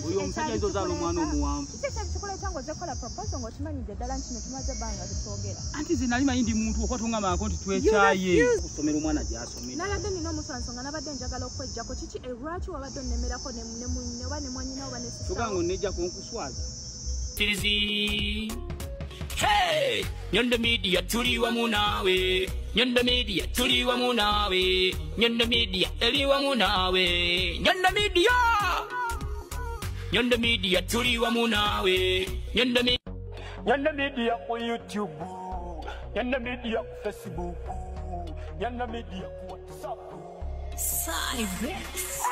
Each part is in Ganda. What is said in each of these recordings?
Uyo omusajja nzozaala omwana omuwanvu. Kiki kikola kyango zekola proposal ng'okimanyidde ddala nti kino tumaze ebbanga tutwogera. Anti nze nali manyi ndi muntu okwatunga manko nti twekyaye. Okusomera omwana gy'asomera. Nalabadde nina omuswansonga nabadde njagala okwejjako kiki lwaki wabadde onnemerako ne oba ne mwanyina oba ne sisa. Tuganga onnejjako nkuswaza. Hey, Nyondo Media tuliwa munawe. Nyondo Media tuliwa munawe. Nyondo Media eliwa munawe. Nyondo Media. Nyondo Media tuliwa munawe. Nyondo Media ku YouTube. Nyondo Media ku Facebook. Nyondo Media ku WhatsApp. Silence.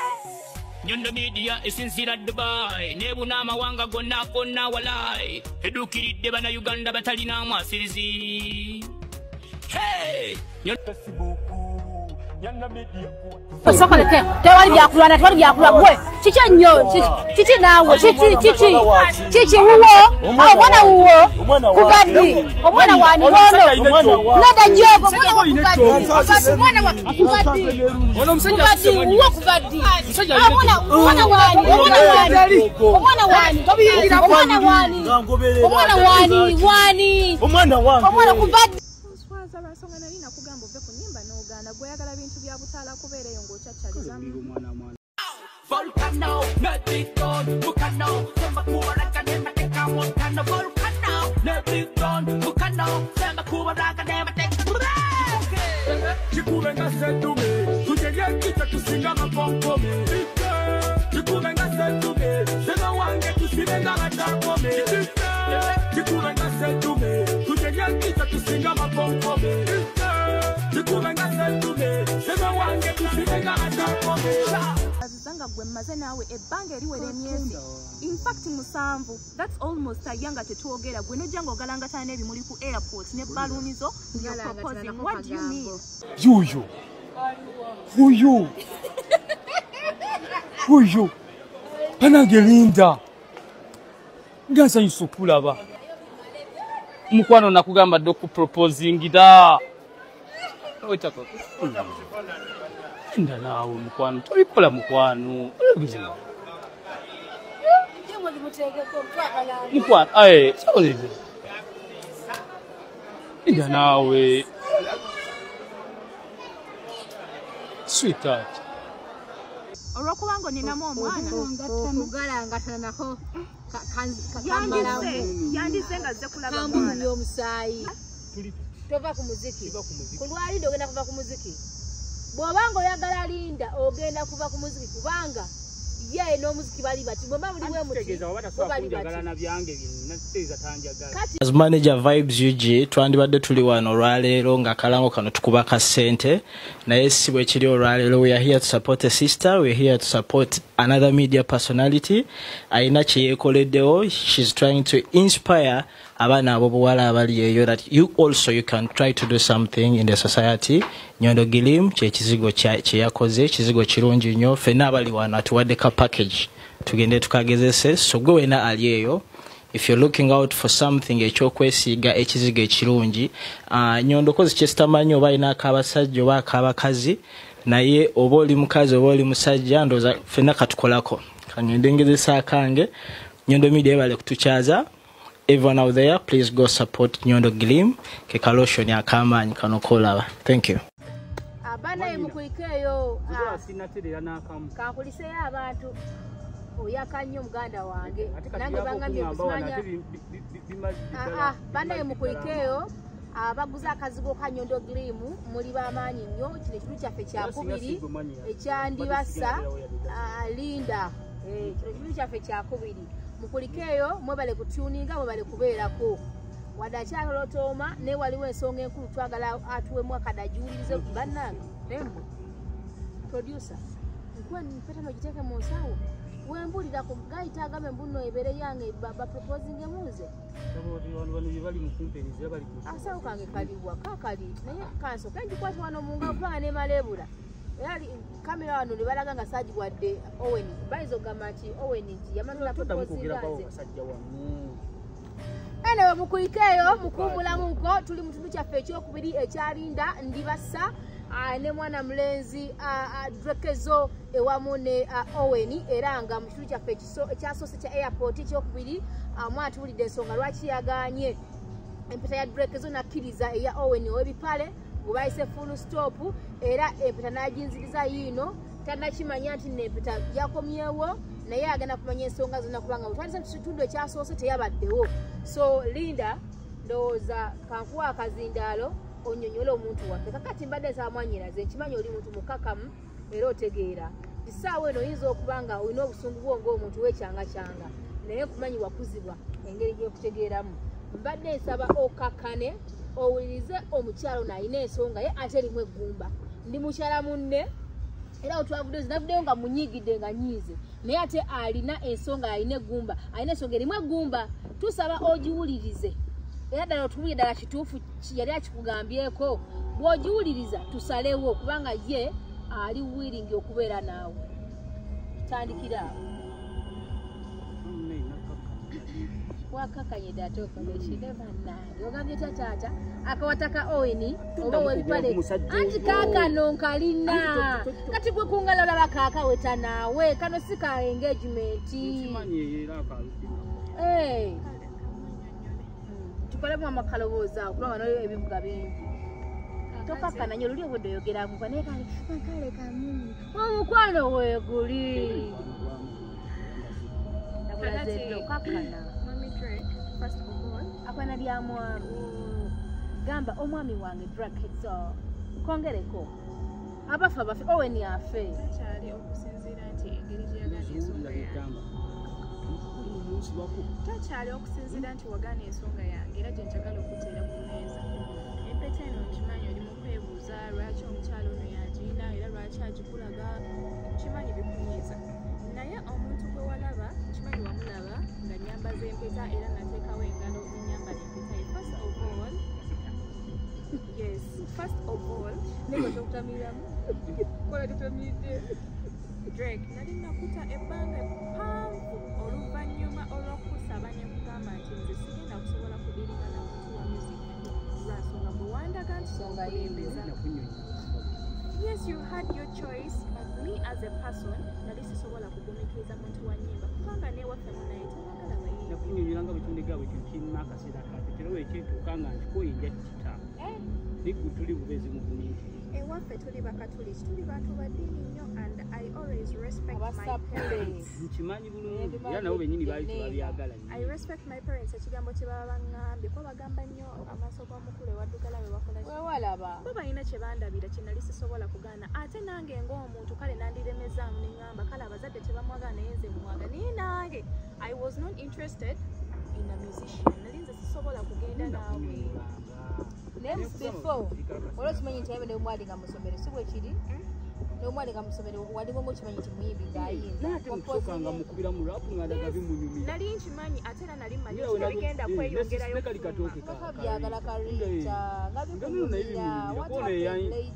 Nyondo Media esinzira Dubai nebuna mawanga gonna walai edukiridde bana Uganda batalina mwasirizi. Hey, Facebook Nyondo Media Sokoleke tewali byakulwana tewali byakula gwe kiki nnyo kiki nawe kiki wuwo omwana wuwo kubaddi omwana wani wono nada jogo omwana wa kubaddi ono musajja wuwo kubaddi omwana wani kubaddi Abasonga nali nakugamba ove ku nnyimba n'ogaana gweyagala bintu bya butaala kubeereyo ng'okyakyalizamu. Volcano, Netikon, Bukano, Samba Kubaraka, Nemateka, Volcano, Volcano, Netikon, Bukano, Samba Kubaraka, Nemateka. Chikubenga setume, kujeje kita tusinga mapokome. Chikubenga setume, sema wange tusinga matapome. Chikubenga setume, kujeje kita tusinga mapokome. Chikubenga setume, sema wange tusinga matapome. Azizanga gwe mmaze naawe ebbanga eriwera emyezi. In fact musanvu. That's almost a younger tetwogera gwe nojjanga ogalangatana n'ebimuli ku airport ne balloons zo you're proposing. What do you mean? Huyo. Panagelinda. Ngaza yusukulaba. Mukwano nakugamba doku proposing da. Oitako. Nda nawe mukwano toyipola mukwano. Mukwano sorry. Nda nawe. Sweetheart. Olw'okubanga oninamu omwana okugalangatana nako yandize nga azze kulaba mwana omusaayi tova ku muziki ku lwalindo ogenda kuva ku muziki bw'obanga oyagala linda ogenda kuva ku muziki kubanga ye n'omuziki bali bati bwemba buli bwe muti As manager Vibes UG twandibadde tuli wano olwaleero nga kalango kano tukuba ka ssente naye si bwe kiri olwaleero. We are here to support a sister, we are here to support another media personality. Ayina kye yeekoleddewo. She's trying to inspire abaana abobuwala abali eyo that you also you can try to do something in the society. Nyondo Gilim kye kizigo kye yakoze, kizigo kirungi nnyo. Ffenna abali wano atuwadde ka package tugende tukagezese. So gwe wena ali eyo, if you're looking out for something ekyokwesiiga ekizigo ekirungi, Nyondo kozi kyesitamanyi oba alina ak'abasajja oba ak'abakazi, naye oba oli mukazi oba oli musajja ndooza ffenna katukolako. Kangende ngezesa akange. Nyondo Media ebale kutukyaza. Everyone out there, please go support Nyondo Gilim. Kekaloshoni akamaanyi kano kolaba. Thank you. abana emukulikeyo Sinaterera n'akamu. kankuliseyo abantu oyakannyo muganda wange nange bangambye okusimanya bana emukulikeyo abaguza akazigo ka Nyondo Gilim muli b'amaanyi nnyo. Kino ekiru kyaffe kyakubiri ekyandibasa Linda. Kino ekiru kyaffe kyakubiri mukulikeyo mwebale kutuninga mwebale kubeerako wadakyalotooma ne waliwo ensonga enkulu twagala atuwemu akadajuulirize bannange nembo producer nkwempeta nogiteeke mu nsawo wembulira ku gayita agambe mbuno ebere yange baproposing emuze asawo kange kaliwa kakali naye kanso kenjikwati wano munga ne malebula yali kamera wano ne balaga nga saji wadde Owen baizo gamati Owen nti yamanula proposing Enewe mukulikeyo mukumbulamuko tuli mutundu kyaffe ekyokubiri ekyalinda ndibasa ne mwana mulenzi Drekezo ewamu ne Owen era nga mu kitundu kyaffe ekyasoose kya airport ekyokubiri mwatulidde ensonga lwaki yaganye empeta ya Drekezo nakkiriza eya Owen ow'ebipale bwebayise full stop era empeta n'aginziriza yiino tannakimanya nti n'empeta yakomyewo naye agenda kumanya ensonga zonna kubanga bwetwalisa mu kitundu ekyasoose teyabaddewo. So Linda ndowooza kankuwa akazindaalo onyonyola omuntu waffe kakati mbadde nsaba mwanyiraze nkimanyi oli muntu mukakamu era otegeera kisaawe eno oyinza okuba nga olina obusungu bwo ng'omuntu w'ekyanga naye nkumanyi wakuzibwa engeri gy'okutegeeramu. Mbadde nsaba okakkane owulirize omukyalo n'alina ensonga ye ate erimu eggumba ndi mukyala munne era otwavudde zinavuddeyo nga munyigidde nga nyiize naye ate alina ensonga alina eggumba alina ensonga erimu eggumba tusaba ogiwulirize era ddala otumulye ddala kituufu yali akikugambyeko bw'ogiwuliriza tusalewo kubanga ye ali wiringi okubeera naawe. Tandikira awo wakakanye data okoleshinevanali ogambye tataata akawata ka Owen oba webipale anti kaakano nkalina kati gwe kungala olaba kaakaweta naawe kano si ka engagement tukolemu amakalobooza kubanga nolio ebivuga bingi tokakkana nyo luli obudde oyogeramu naye kale kamu omukwano weeguli nakulaze okakkana First of all, apana lya mwami gamba omwami wange Drekezo kongereko abafa bafe Owen yafe takyali okusinziira nti engeri gyeyagaana ensonga yange takyali okusinziira nti wagaana ensonga yange era gye njagala okuteera ku mmeeza. Empeta eno nkimanyi oli mu kwebuuza lwaki omukyalo ono yagirina era lwaki agikulaga nkimanyi bikunyiiza naye omuntu gwe walaba nkimanyi wamulaba nga nyambaza empeta era nateekawo engalo nyambala empeta ye. First of all nego tokutamiramu kola tutamidde Drake nali nakuta ebbanga eppanvu oluvannyuma olw'okusaba ne kugamba nti nze sigenda kusobola kudirika na muntu wa music lwasonga bwe wandaga nti songa yembeza. Yes, you had your choice, but me as a person nali sisobola kugumikiriza muntu wa nyimba kubanga newaffe munaye tebagala bayimbi nakunyunyulanga bwetundiga bwe kintu akasera kati kiro ekituuka nga nkikoyinja kita tuli bubezi mu community ewaffe tuli bakatuliki tuli bantu baddiini nnyo and I always respect my parents. Nkimanyi bulungi era nabo bennyini baali tebabyagala nnyo. I respect my parents ekigambo kye baba baŋŋambye kuba bagamba nnyo amaaso g'omukulu ewaddugala bwe bakola wewalaba bo balina kye bandabira kye nali sisobola kugaana ate nange ng'omuntu kale nandiremezaamu ne ŋŋamba kale abazadde tebamwagala naye nze mwaga naye nange I was not interested in a musician nali nze sisobola kugenda naawe naye before olwo kimanyi nti abe neomwali nga musomero si bwe kiri neomwali nga musomero walingo ngokimanyi nti muyimbi ng'ayinza mukubira mu rap nga ndaga bimunyumira nali nkimanyi ate era nali manyi bigenda kweyongerayo nga byagala karita nga bikumira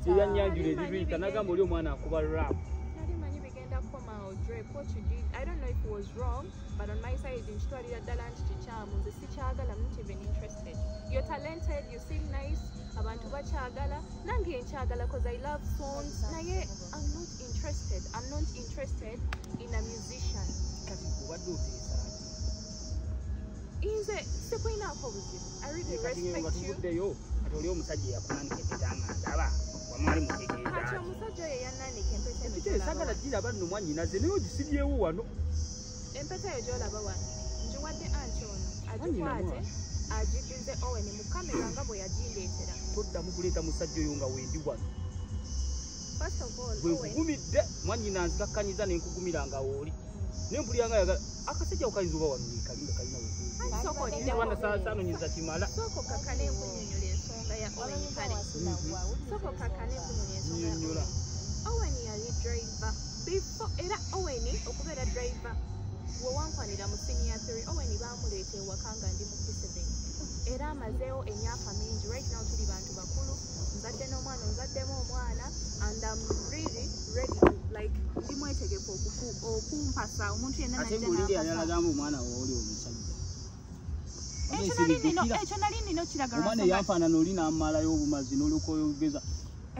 eyanyanjula ebibiyita nagamba oli omwana akuba rap nali manyi bigenda kukomawo Drake what you did I don't know if it was wrong but on my side nkitwalira ddala nti kikyamu nze sikyagala I'm not even interested. You're talented, you sing nice, abantu bakyagala nange nkyagala because I love songs naye I'm not interested in a musician. Inze sikwinaako obuzibu I really respect you. Oli omusajja yakunanika empetanga ndaba wamwali mutegeeza kati omusajja oyo yannanika empeta eno sagala giraba nno mwanyinaze naye ogisibyewo wano empeta eyo gy'olaba wano ngiwadde anti ono agikwate agiddize Owen mu kamera nga bwe yagindeetera toddamu kuleeta musajja oyo nga wendi wano first of all bwe nkugumidde mwanyina nzikakkanyiza ne nkugumira nga wooli naye mpulira nga yagala akasajja okayinza oba wano nekalinga kalina wewana saanonyiza kimala soko kakane nkunyonyola ensonga ya Owen kale soko kakane nkunyonyola ensonga ya Owen yali driver before era Owen okubeera driver we wankwanira mu senior 3 Owen baamuleeta ewaka nga ndi mu P7 era amazeewo emyaka mingi right now tuli bantu bakulu nzadde n'omwana nzaddemu omwana and I'm really ready like ndi mwetegefu okumpasa omuntu yenna najjanagamba omwana wooli omusajja ekyo nali nino kiragala omwana eyanfaanana oli n'amalayo obumazi n'olyoka oyogeza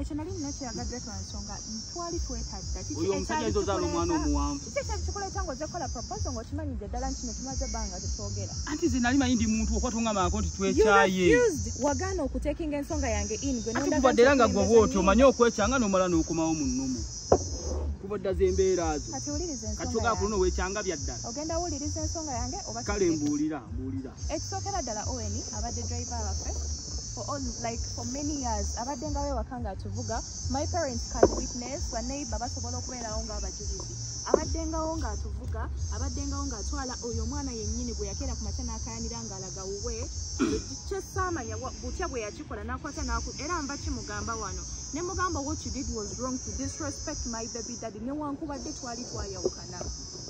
ekyo nali nnakiyagadde twansonga twali twetadda oyo omusajja ezo zaala omwana omuwanvu kiki ekyakukoleeta ng'ozekola proposal ng'okimanyidde ddala nti kino tumaze ebbanga tetwogera anti ze nali manyi ndi muntu okwatongamaako nti twekyaye wagaana okutekinga ensonga yange in gwe ati kubadde era nga gwe bwotyo omanyi okwekyanga n'omala n'okomawo mu nnumu kubaddaza embeera zo kati wuliriza kati ogaa kuno weekyanga bya ddala ogenda wuliriza ensonga yange oba kale mbuulira ekisookera ddala owen abadde driver waffe for many years abadde nga wewaka nga atuvuga my parents can witness baneighbor basobola okubeerawo ng'abajulizi abaddengawo ng'atuvuga abaddengawo ng'atwala oyo omwana yennyini bwe yakeera ku makya n'akayanira ng'alaga wuwe kyesaamanya butya bwe yakikola n'akwata era mba kimugamba wano ne mugamba what you did was wrong to disrespect my baby daddy newankubadde twali twayawukana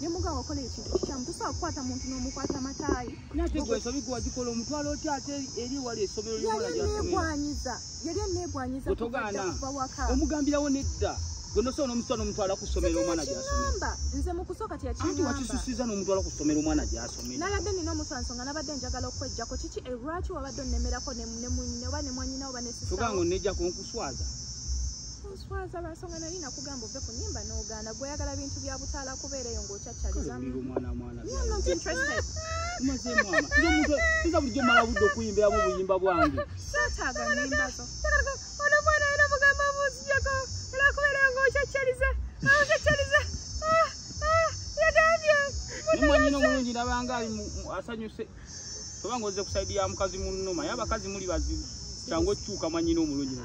ne mugamba okola ekintu kikyamu tosobola kukwata muntu n'omukwata mataayi nate gwe nsabigwe wagikola omutwalo otya ate eri wali essomero yali enneegwanyiza kuva waka omugambirawo nedda gwe nosobola n'omusitwala n'omutwala ku ssomero omwana gy'asomera nze mu kusooka anti wakisusiza n'omutwala ku ssomero omwana gy'asomera nabadde nina omutwansonga nabadde njagala okwejjako kiki lwaki wabadde onnemerako oba ne mwanyina oba ne sisa tuganga onnejjako nkuswaza nswaza lwansonga nali nakugamba ove ku nnyimba n'ogaana gweyagala bintu bya butaala kubeereyo ng'okyakyalizamu bulijjo mala budde okuyimbiramu obuyimba bwange saataaga nnyimba zo ono mwana era mugamba muzijjako era kubeereyo ng'okyakyaliza yagambye nimwanyina omulungi nabanga ali asanyuse toba ng'ozze ku saidi ya mukazi munnoma ye abakazi muli bazibu kyangu okyuka mwanyina omulungi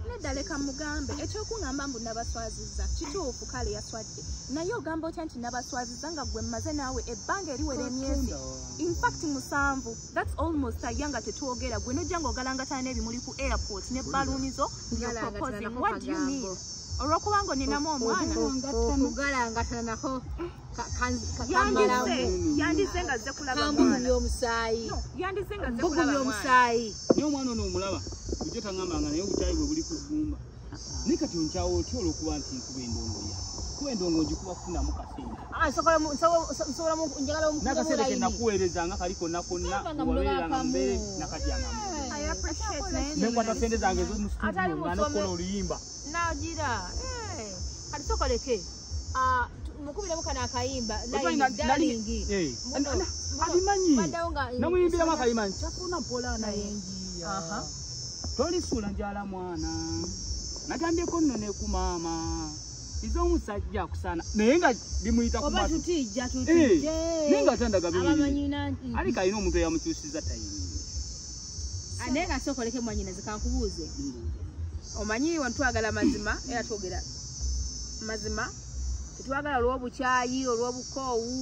nedda leka mugambe ekyokuŋŋamba mbu nabaswazizza kituufu kale yaswadde naye ogamba otya nti nabaswazizza nga gwe mmaze naawe ebbanga eriwera emyezi infact 7 that's almost aya nga tetwogera gwe nojja ng'ogalangatana n'ebimuli ku airport ne ballooni zo proposing what do you mean olw'okubanga oninamu omwana okugalangatana nako yandize nga zze kulaba omusaayi naye omwana ono omulaba bujjo taŋŋambanga naye obukyayi bwe buli ku ggumba naye kati onkyawo otya olw'okuba nti nkuba endongo yange kuba endongo ngikuba kufunamu kaseera n'akaseera ke nakuweerezanga kali konna konna wabeeranga mbeere nakajyangamu nenkwata sente zange ez'omusitudio nga nokukola oluyimba nagira kati sokoleke mukubiremu kana akayimba abimanyi namuyimbiramu akayimba nkyafuna mpola nayenjiya tolisuula njala mwana nagambyeko nno ne ku maama ize omusajja akusaana naye nga limuyita naye nga tandaga ali kalina omuntu eyamukyusiza tayini naye nga sokoleke mwanyina zikankubuuze omanyi wantwagala mazima era twogera mazima tetwagala olw'obukyayi olw'obukoowu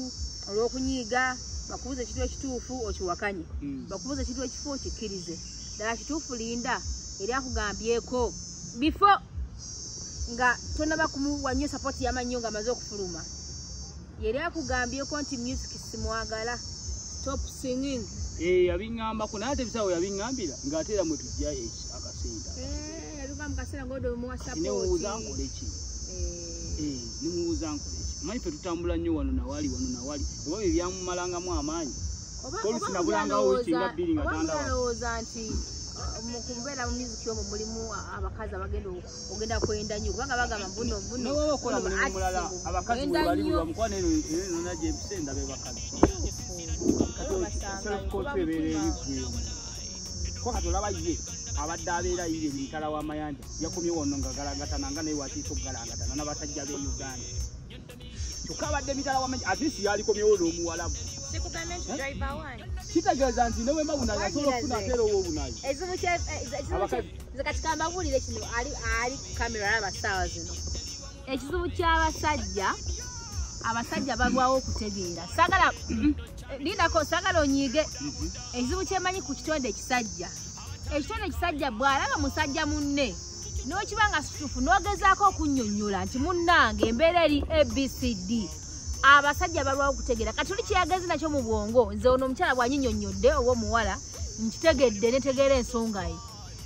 olw'okunyiiga bakubuza ekintu ekituufu okiwakanye bakubuza ekintu ekifu okikkirize ddala kituufu linda eri akugambyeko bifo nga tonaba kumuwa nnyo sapooti y'amannyo nga amaze okufuluma yeri akugambyeko nti music simwagala stop singing yabiŋŋambako naye ate bisaawo yabiŋŋambira ng'ate era mwe tujja akaseera yabiga mu kaseera ng'odo omuwa sapooti nkole ki nimubuuza nkole ki manyi fe tutambula nnyo wano nawali oba bye byamumalangamu amaanyi olusinabulangao wekinga bbiri nga tandalowooza nti mukubeera mu muziki omwo mulimu abakazi abagenda ogenda kwenda nnyo kubanga bagamba mbunonawewa okola mulimu mulala abakazi bwebali bamukwana eno nonagye ebisenda be bakazi kati ebeera ebigweyo ko kati olaba ye abadde abeera yiye mitala w'amayanja yakomye wano nga galangatana nga naye wakiisa okugalangatana n'abasajja b'e Uganda kyokka abadde mitala w'amayanja atisi yalikomyewo n'omuwalabu kitegeeza nti newemba bunayi asobola okufuna ate era ow'obunayi kati kambabuulire kino ali ku kamera alaba ssaawa zino ekizibu ky'abasajja abasajja balwawo okutegeera sagala lindako sagala onyiige ekizibu kyemanyi ku kitonde ekisajja ekitonde ekisajja bw'alaba musajja munne n'okibanga situfu n'ogezaako okunnyonnyola nti munnange embeera eri abcd abasajja balwawo okutegeera kati tuli kyeyagezi nakyo mu bwongo nze ono omukyala bw'anyinnyonnyodde oba omuwala nkitegedde netegeera ensonga ye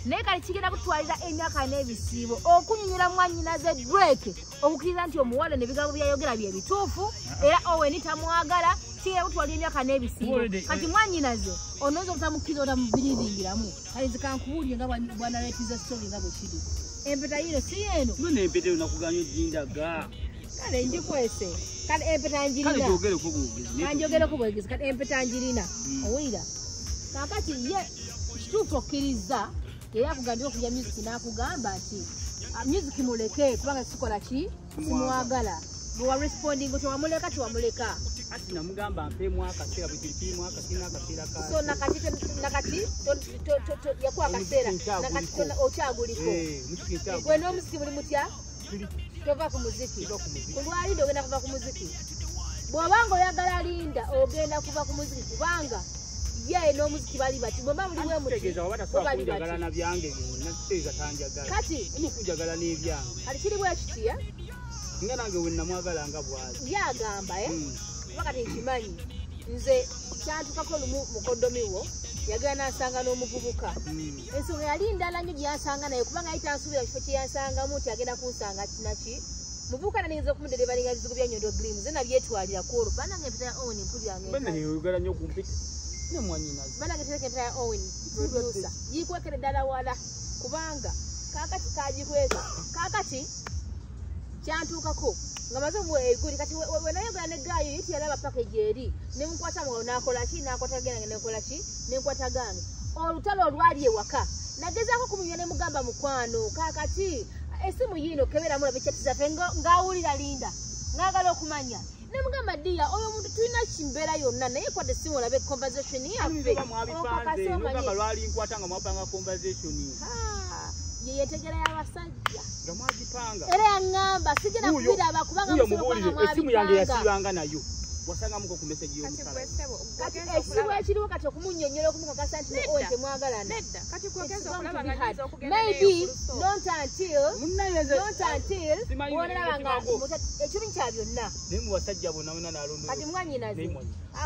naye kati kigenda kutwalira emyaka n'ebisiibo okunnyonnyola mwannyinaze Drake okukkiriza nti omuwala n'ebigambo byayogera bye bituufu era Owen tamwagala kigenda kutwalira emyaka n'ebisiibo kati mwannyinaze onooza obutamukkiriza otamubiriringiramu kale nze kankubuulire nga bwanaleetiza story nga bwe kiri empeta yino si yeno none empeta unakuganya jindaga kale njikwese kale empeta njirina kale jogere ko bugezi kanjogere ko bugezi kale empeta njirina owira kakati ye kituufu okkiriza era akugambye okuja music n'akugamba nti music muleke kubanga sikola ki simwagala bwe responding tewamuleka tewamuleka ati namugamba mpemu akaseera bwekiripimu akaseera akaseera ka so nakati yakuwa akaseera nakati okyaguliko gwe n'omusiki buli mutya tova ku muziki kulwalida ogenda kuva ku muziki bw'obanga oyagala linda ogenda kuva ku muziki kubanga ye n'omuziki bali bati bwemba buli we mutigala na byange nateza tanjagala kati mukujagala n'ebyange ali kiri bwe kiti nga nange we namwagala nga bwazi yagamba wakati nkimanyi nze kyantukako lumu mukodomiwo yagenda n'asanga n'omuvubuka ensonga yali ndala nnyo gy'asanga naye kubanga yali tansuubira kifo kye yansangamu nti agenda kunsanga kinaki muvubuka naniyinza okumuderebalinga bizibu bya Nyondo Grim nze nabyetwalira kwolwo banange empeta ya Owen mpuliranga oyogera nnyo kumpita ne mwanyinazi banange tereka empeta ya Owen producer gikwekere ddala wala kubanga kakati kagikweka kakati kyantuukako nga maze eguli kati wenayogera ne gaayo yiti yalaba package eri nemukwata mwawo nakola ki nakwata gange nekola ki nenkwata gange olutalo olwali ewaka nagezaako kumunywa ne mugamba mukwano kakati esimu yino kebera mulabe chatiza ngawulira linda ngagala okumanya ne mugamba dia oyo muntu tulina kimbera yonna naye kwate simu olabe conversation yaffe okakase omanye lwali nkwata nga mwapanga conversation yetegera y'abasajja nga mwagipanga era yaŋŋamba sigenda kubiraba kubanga esimu yange yasibanga nayo wasanga muko ku message y'omukala kati esimu ekiriwo kati okumunnyonnyola okumukakasa nti oyo temwagalana maybe not until wonalabanga ekimu kya byonna naye mu basajja bonna wena nalondo kati mwanyinaze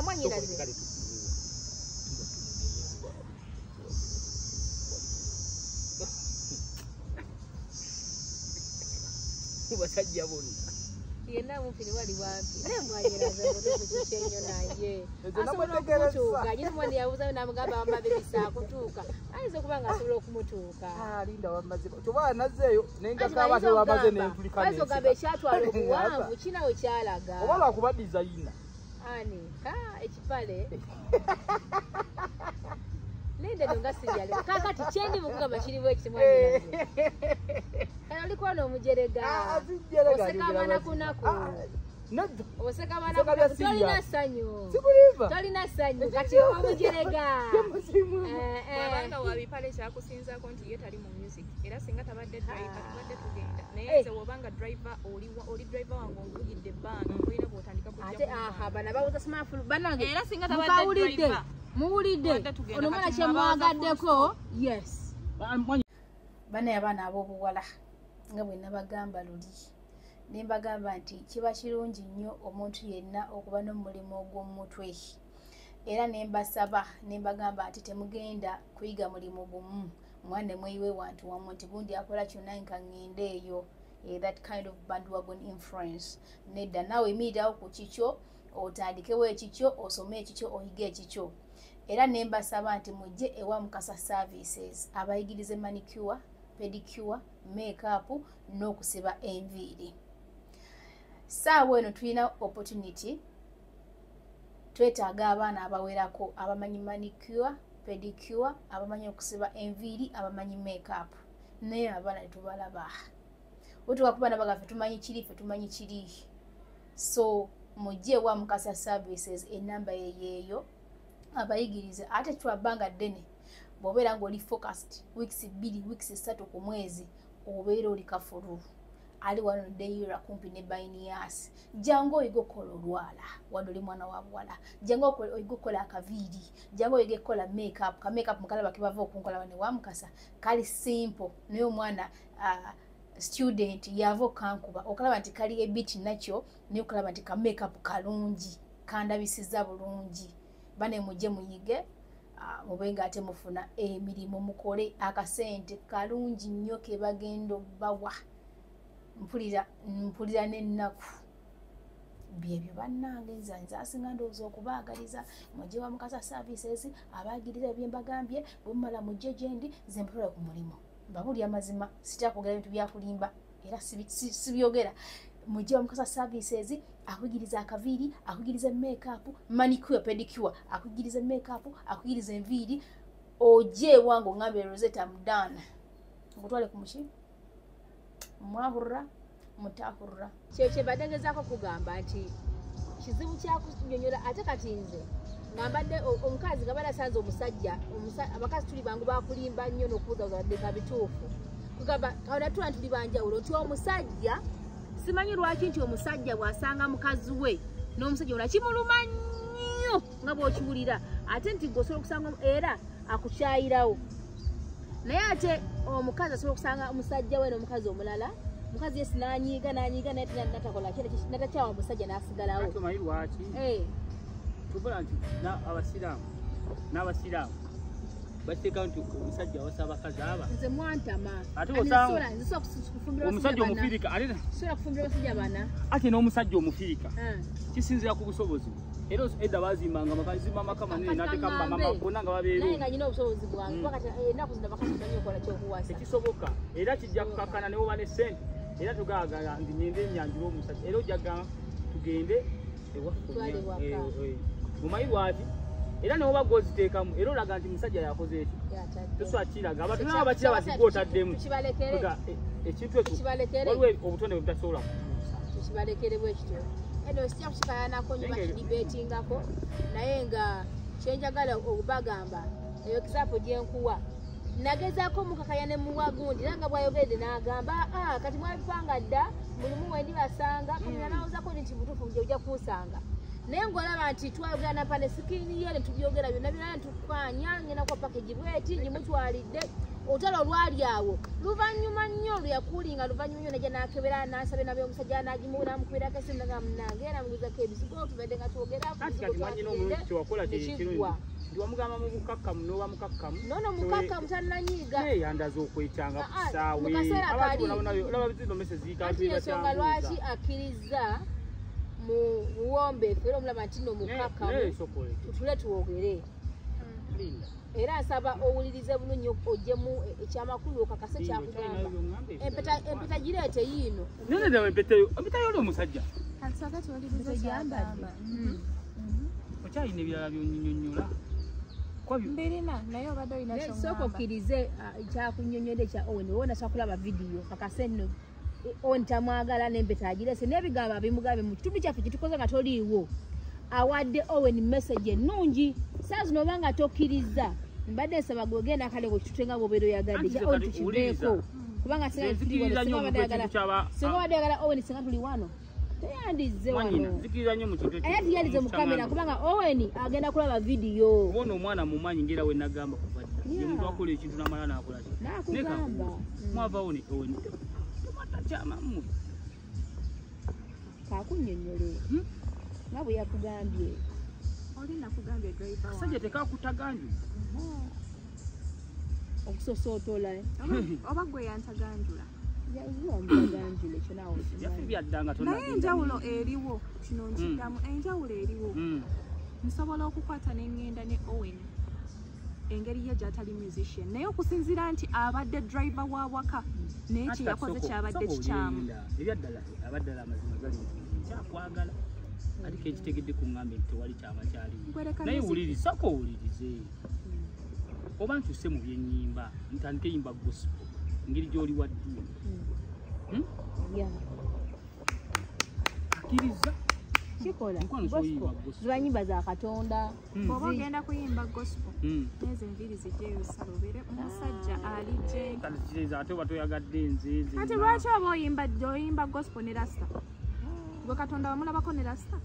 mwanyinaze basajja bonna yena mufiri wali wapi mwanyiraze kukichenyo naye asobola okumutuuka nyina mwani yabuza namugamba wamabe bisakutuuka ayinza okuba nga asobola okumutuuka linda wamaze toba nazeeyo nengakabate wamaze nentulika nese ogamba ekyatwala obuwanvu kina we kyalaga oba lwakuba dizayina ani ekipale Linda donga sijali kakati chendi mukugamba kiriwo ekimwanyiraze kana oliko n'omujerega osekabana kunaku osekabana kunaku tolina sanyu tolina sanyu kati omujerega wabanga wabipale kyakusinzaako nti ye tali mu music era singa tabadde driver tubadde tugenda naye nze wobanga driver oli driver wange onvugidde ebbanga olina bw'otandika kujja bana bawuza smartphone banange era singa tabadde driver muwulidde ono mwana kyemwagaddeko yes bana abaana ab'obuwala nga bwe nabagamba luli nembagamba nti kiba kirungi nnyo omuntu yenna okuba n'omulimu ogw'omutwe era nembasaba nembagamba nti temugenda kuyiga mulimu gumu mwana mweyiwe wantu wamu nti gundi akola kyonna nka ŋŋende eyo that kind of bandwagon influence nedda naawe emiirawo ku kikyo otandikewo ekikyo osome ekikyo oyige ekikyo era nembasaba nti mujje ewa Mukasa services abayigirize manicure pedicure makeup n'okusiba enviiri saawa eno tulina opportunity twetaaga abaana abawerako abamanyi manicure pedicure abamanyi okusiba enviiri abamanyi makeup naye abaana tetubalaba otuka kubaana bagaffe tumanyi kiri ffe tumanyi kiri so mujje ewa Mukasa services enamba yeyeeyo abayigirize ate twabanga ddene bw'obeera ng'oli focused weeks 2 weeks 3 ku mwezi obeera oli kafulu ali wano Deira kumpi ne Bainias jango oyigokola olwala wano oli mwana wa buwala jango oyigokola akaviiri jango oyigokola makeup ka makeup mukalaba kibava okunkola wane wa Mukasa kali simple naye omwana student yavo kankuba okalaba nti kali ebiti nakyo naye okalaba nti ka makeup kalungi kandabisiza bulungi bane mujje muyige mubenga ate mufuna emirimu mukole akasente kalungi nnyo ke bagenda bawa mpulira n'ennaku byebyo bannange nze asinga ndowooza okubaagaliza mujje wa Mukasa services abaagiriza ebyembagambye bwe mumala mujje gyendi nze mpulira ku mulimu babuli amazima sitakugera bintu byakulimba era sibyogera mujja omukosa services akugiriza akaviri akugiriza makeup manicure pedicure akugiriza makeup akugiriza enviri oje wangu ngambe Rosetta mudana ngutwale kumushi mwahurra mutahurra cheche badengezako kugamba nti kizibu kyakunyonyola ate katinze ngambadde omukazi ngabala sanze omusajja abakazi tuli bangu bakulimba nnyo nokuza zadeka bituufu kugamba kaona tu tuli banjawulo nti omusajja simanyi lwaki nti omusajja bwasanga mukazi we n'omusajja ola kimuluma nnyo nga bw'okiwulira ate nti gosobola okusanga era akukyayirawo naye ate omukazi asobola okusanga omusajja we n'omukazi omulala mukazi yesi nanyiga naye natakola kile natakyawa omusajja n'asigalawo ate omanyi lwaki tubula nti n'abasiraamu bateeka nti omusajja awasa abakazi aba nze mwantama ate omusajja omufirika sola kufumbira basajja bana ate n'omusajja omufirika kisinzira ku busobozi era edda bazimbanga bakazimba maka manene n'ateeka mama bonna nga babeeru naye nga nyina obusobozi bwange wakati ennaku zino bakazi banyi okola kyokuwasa tekisoboka era kijja kukakkana ne woba ne ssente era tugaagala ndi ngende ennyanjula omusajja era ojjaga tugende ewaffe mumanyi lwaki era ne woba gwoziteekamu era olaga nti musajja yakoze eki toswakiraga abantu nabo bakira basiga otaddemu ekintu ekyo waliwo obutonde bwe butasobola kutuusa tukibalekere bwekityo eno sijja kukikayanako nyo bakidibetingako naye nga kyenjagala okubagamba eyo kisapo gyenkuwa nagezaako mukakayane muwagundi era nga bwayogedde n'agamba kati mwabipanga dda mulimu wendibasanga kamina nawozako nti butuufu nje ojja kunsanga naye ng'olaba nti twayogera na pane sikini ye ne tubyogera byonna byonna netukanya ngenda kwa package bweti gimutwalidde otalo olwali awo luvannyuma nnyo luyakulinga luvannyuma nnyo najja nakebera nasabe nabyo omusajja nagimuuna mukubirako esimu naga munange namuguzako ebisigo tubadde nga twogera ndiwamugamba mu bukakkamu n'oba mukakkamu nono mukakkamu tananyiiga yandaza okwekyanga ku kisaawe olaba bizino mesezi ati ensonga lwaki akkiriza mu buwombeefu era omulaba nti no mukakkamu tutule tuwogere era nsaba owulirize bulungi ogyemu ekyamakulu okakase kyakugamba empeta gireete yiino empeta yoli omusajja okyalina ebirala byonyonyonyola mbirina naye obadde olina sooka okkirize kyakunyonyodde kya Owen wona sakulaba vidiyo kakase nno Owen tamwagala n'empeta agirese n'ebigambo abimugambye mu kitundu kyaffe kitukoze nga toliiwo awadde Owen message ennungi saa zino oba nga tokkiriza mbadde nsaba gwegenda kale bwekitutenga bwobeera oyagadde kya Owen tukiveeko kubanga singa badde ayagala Owen singa tuli wano teyandize wano ate tiyalize mu kamera kubanga Owen agenda kulaba vidiyo bona omwana mumanyi ngera we nagamba kubadda ye muntu akola ekintu namala nakola nakugamba mwava Owen tamatakyamamu kakunyonyole nga bwe yakugambye oli nakugambye driver kasajja tekakutaganju okusosootola oba gwe yantaganjula naye enjawulo eriwo kino nkiddamu enjawulo eriwo nsobola okukwata n'engenda ne Owen engeri ye gy'atali musician naye okusinziira nti abadde driver wa waka naye kye yakoze kyabadde kikyamu ebyaddala abaddala amazima gali kyakwagala aliko ekitegedde ku ngambe nti tewali kyaba kyalimu naye wulirisako owulirize oba nkyuse mu byennyimba ntandike yimba gospel ngeri gy'oli wa ddiini akkiriza kikola ziba nyimba za Katonda oba ogenda kuyimba gospel neze enviri zijjeyo salobere omusajja alijje ate oba toyagadde nzeeze ate lwaki oba oyimba gospel ne rasta gwe Katonda wamulabako ne rasta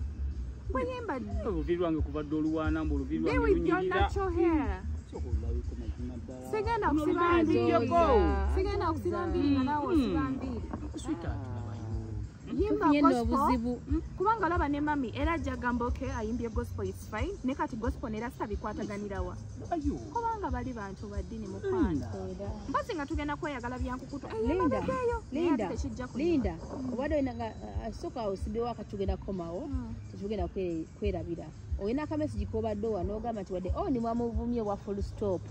bweyimba oluviri lwange kubadde oluwaana mbu oluviri lwange lunyirira sigenda okusiba mbiri nga nawe osiba mbiri yimba gospel kubanga olaba ne mami era ajja gamba okay ayimbye gospel is fine ne kati gospel ne rasta bikwataganirawa kubanga bali bantu baddiini mukwano mpozi nga tugenda kweyagala byankukutu Linda obadde olina nga soka osibyewo akatugenda komawo tetugenda kwerabira olina akamesigi kobadde owa n'ogamba nti wadde ni mwamuvumye wa full stop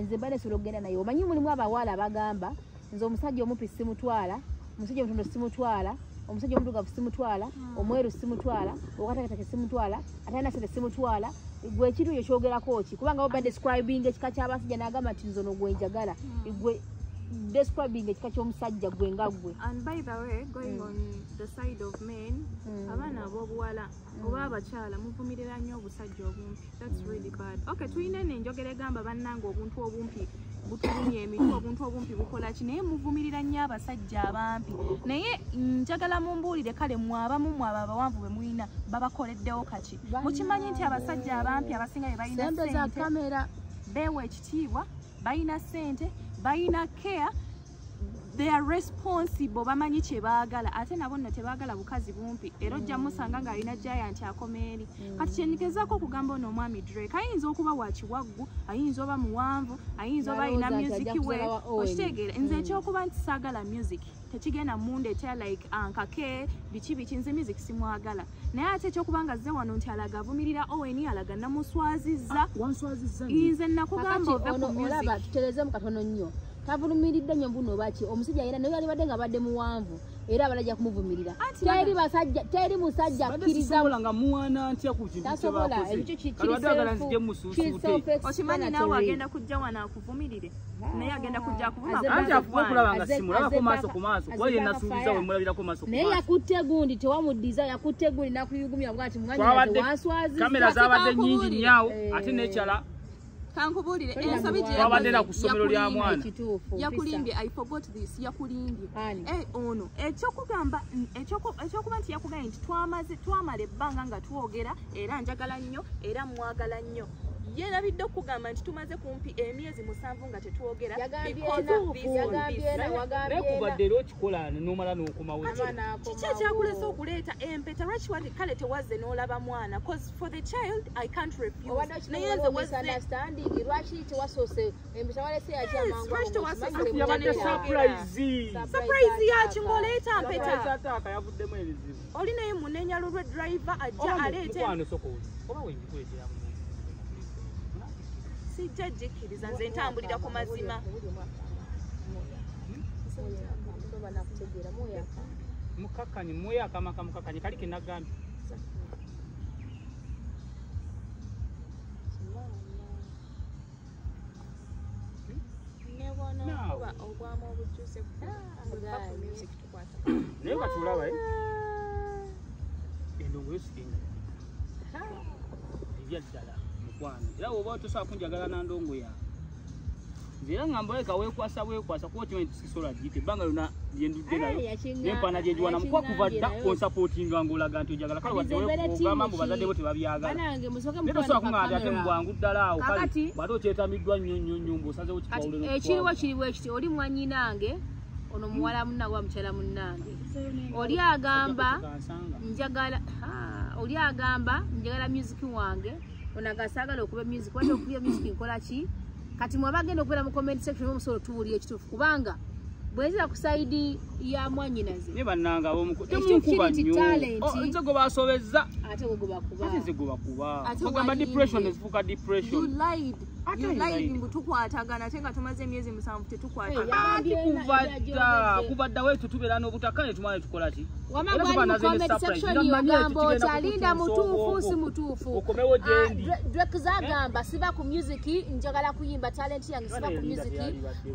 nze bale solo genda naye omanyi mulimu abawala bagamba nze omusajja omupi simutwala omusajja omutondo simutwala omusajja omudugavu simutwala omweru simutwala okatakatake simutwala atana sente simutwala gwe ekintu ekyo kyogerako ki kubanga oba describing ekika ky'abasajja n'agamba nti nzono gwe njagala gwe describing ekika ky'omusajja gwe nga gwe. And by the way, going on the side of men, abaana ab'obuwala oba abakyala muvumirira nnyo obusajja obumpi. That's really bad. Okay, tuyina enjogera egamba bannange obuntu obumpi butulumya emitwe, obuntu obumpi bukola ki, naye muvumirira nnyo abasajja abampi. Naye njagala mumbuulire kale mwabamu abawanvu bwe muyina babakoleddewo kaki. Mukimanyi nti abasajja abampi abasinga be balina sente za kamera, beewa ekitiibwa, balina ssente, balina care, they are responsible, bamanyi kye baagala ate nabo nno tebaagala bukazi bumpi era ojja musanga ng'alina giant akomeeri. Kati kyendigezaako okugamba ono omwami Drake ayinza okuba wakiwaggu, ayinza oba muwanvu, ayinza oba alina music we, okitegeera nze ekyokuba nti saagala music tekigenda mundeetera like ankake biki nze music simwagala, naye ate ekyokuba nga zze wano nti alaga avumirira Owen alaga namuswazizza nze nakugamba ove ku music. Olaba tutereze mu katono nnyo tavulumiridde nnyo mbuno baki omusajja yera naye alibadde nga badde muwanvu era abalajja kumuvumirira teri musajja akkiriza nga muwana ntya ku kintu okimanyi naawe agenda kujja wano akuvumirire naye agenda kujja akuvumakulaba nga simulabako maaso ku maaso kuba yenasuubiza we mulabirako maaso ku maaso naye yakutte gundi tewamuddiza yakutte gundi nakuyugumya bwati mwanya wanswazi kamera zabadde nnyingi nnyawo ate nekyala kankubuulire ensobi gye twabadde ku ssomero lya mwana yakulimbye. I forgot this. Yakulimbye ono ekyokuba nti yakugambye nti twamala ebbanga nga twogera era njagala nnyo era mwagala nnyo yerabidde okugamba nti tumaze kumpi emyezi 7 nga tetwogera naye kubadde era okikola n'omala n'okomawo kiki ekyakulesa okuleeta empeta lwaki wali kale tewazze n'olaba mwana cause for the child I can't refuse naye nze wazze lwaki tewasoose empeta walese yabadde surprise yaki ng'oleeta mpeta yavuddemu ebizibu oli naye munenya lulwe driver ajja aleete sijja jikkiriza nze ntambulira ku mazima mukakanyi muyaka amaka mukakanyi kali kenagambye ogwamu obujjuze naye katulaba endongo yosigenga ebyaddala mukwano era oba tosobola kunjagala nandongo yawe nze era ngamba leka weekwasa kuba kimanyi tikisobola giyite ebbanga lyonna lyendudde nayo nempana gyenjiwana mukuba kuva dda onsapootinga ng'olaga nti ojagala kale wadde ogamba mbu bazadde bo tebabyagala naye tosobola kuŋŋamba ate mu bwangu ddala awo kale bate okyetamiddwa nnyo mb'osazewo kikawuliro ekiriwo ekiti oli mwannyinange ono muwala munnange wa mukyala munnange oli agamba njagala music wange onagasaagala okuba music wadde okubya music nkola ki kati mwabagenda okubeera mu comment section omusobola tubuulira ekituufu kubanga bwezira ku side ya mwannyinaze ne bannanga temunkuba nnyo nze gwe basobezza ate gwe bakuba ate nze gwe bakuba bagamba depression ezifuuka depression you lied mbu tukwatagana ate nga tumaze emyezi 7 tetukwatagana kuva dda wetu tubeera n'obutaka ne tumala tukola ki alinda mutuufu si mutuufu okomewo gyendi Drake zagamba siva ku music njagala kuyimba talent yange siva ku music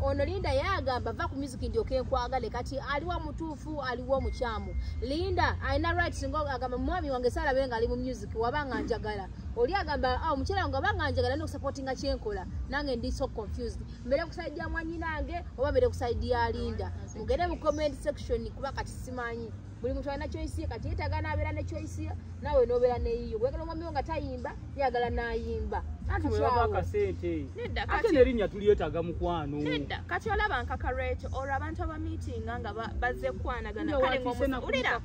ono Linda yagamba va ku music ndyoke nkwagale kati aliwa mutuufu aliwo mukyamu Linda alina rights ngo agamba mwami wange salabe nga ali mu music wabanga njagala oli agamba omukyala wange wabanga njagala n'okusupportinga kyenkola nange ndi so confused mbere kusaidia mwannyinange oba mbere kusaidia Linda mugende mu comment section kuba kati simanyi buli muntu alina choice ye kati yetagana abeera ne choice ye nawe n'obeera neyiyo bwegala omwami wo nga tayimba yagala n'ayimba ati webaka sente ate nerinnya tulyetaaga mukwano nedda kati olaba nkaka Rachel olwo abantu abamiitinga nga bazze kwanagana kale ng'ulira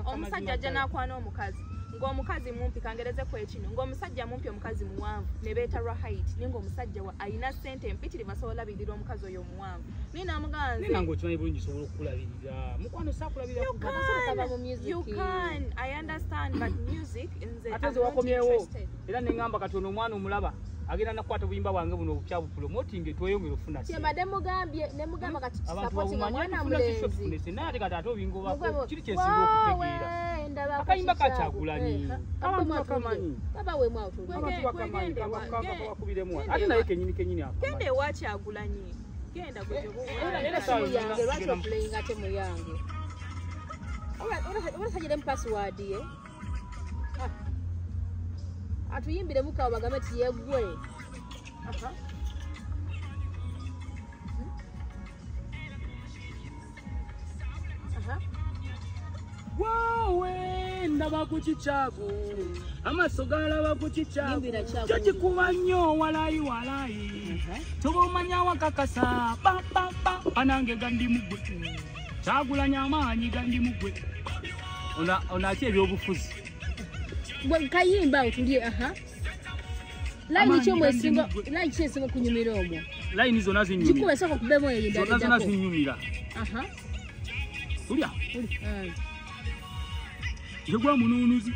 omusajja ajja n'akwana omukazi ng'omukazi mumpi kangereze ku ekino ng'omusajja mumpi omukazi muwanvu ne beeta right naye ng'omusajja alina ssente empitirivu asobola olabirira omukazi oyo omuwanvu naye namuganze nange okimanyi bulungi sobola okukulabirira mukwano saakulabirira you can I understand but music nze ate nze wakomyewo era ne ngamba kati ono omwana omulaba agenda nakwata buyimba bwange buno obukyabu promoting tweyongera ofuna kye mademu gambye ne mugamba kati supporting mwana mulenzi naye kati ate obingo bako kiri kyesinga okutegeera akayimba kakyagulani abantu bakamanyi baba we mwa otuli abantu bakamanyi wakubiremu ate naye kenyini ako kende wakyagulani genda gwe era sawa yange lwaki okulenga ate mu yange ora sajire password ye atuyimbire mukawo bagambe tiyegwe wawe ndaba ku kicago amaso galaba ku kicago kyekikuba nnyo walayi toba omanya wakakasa anange gandi mugwe kyagulanya amaanyi gandi mugwe onaki ebyobufuzi kayimba otulie line kyomwesinga line kyesinga kunyumira omwo line zona zinyumira kikuwesa ko kubemo eyindala zona zona zinyumira ulya yegwa mununuzi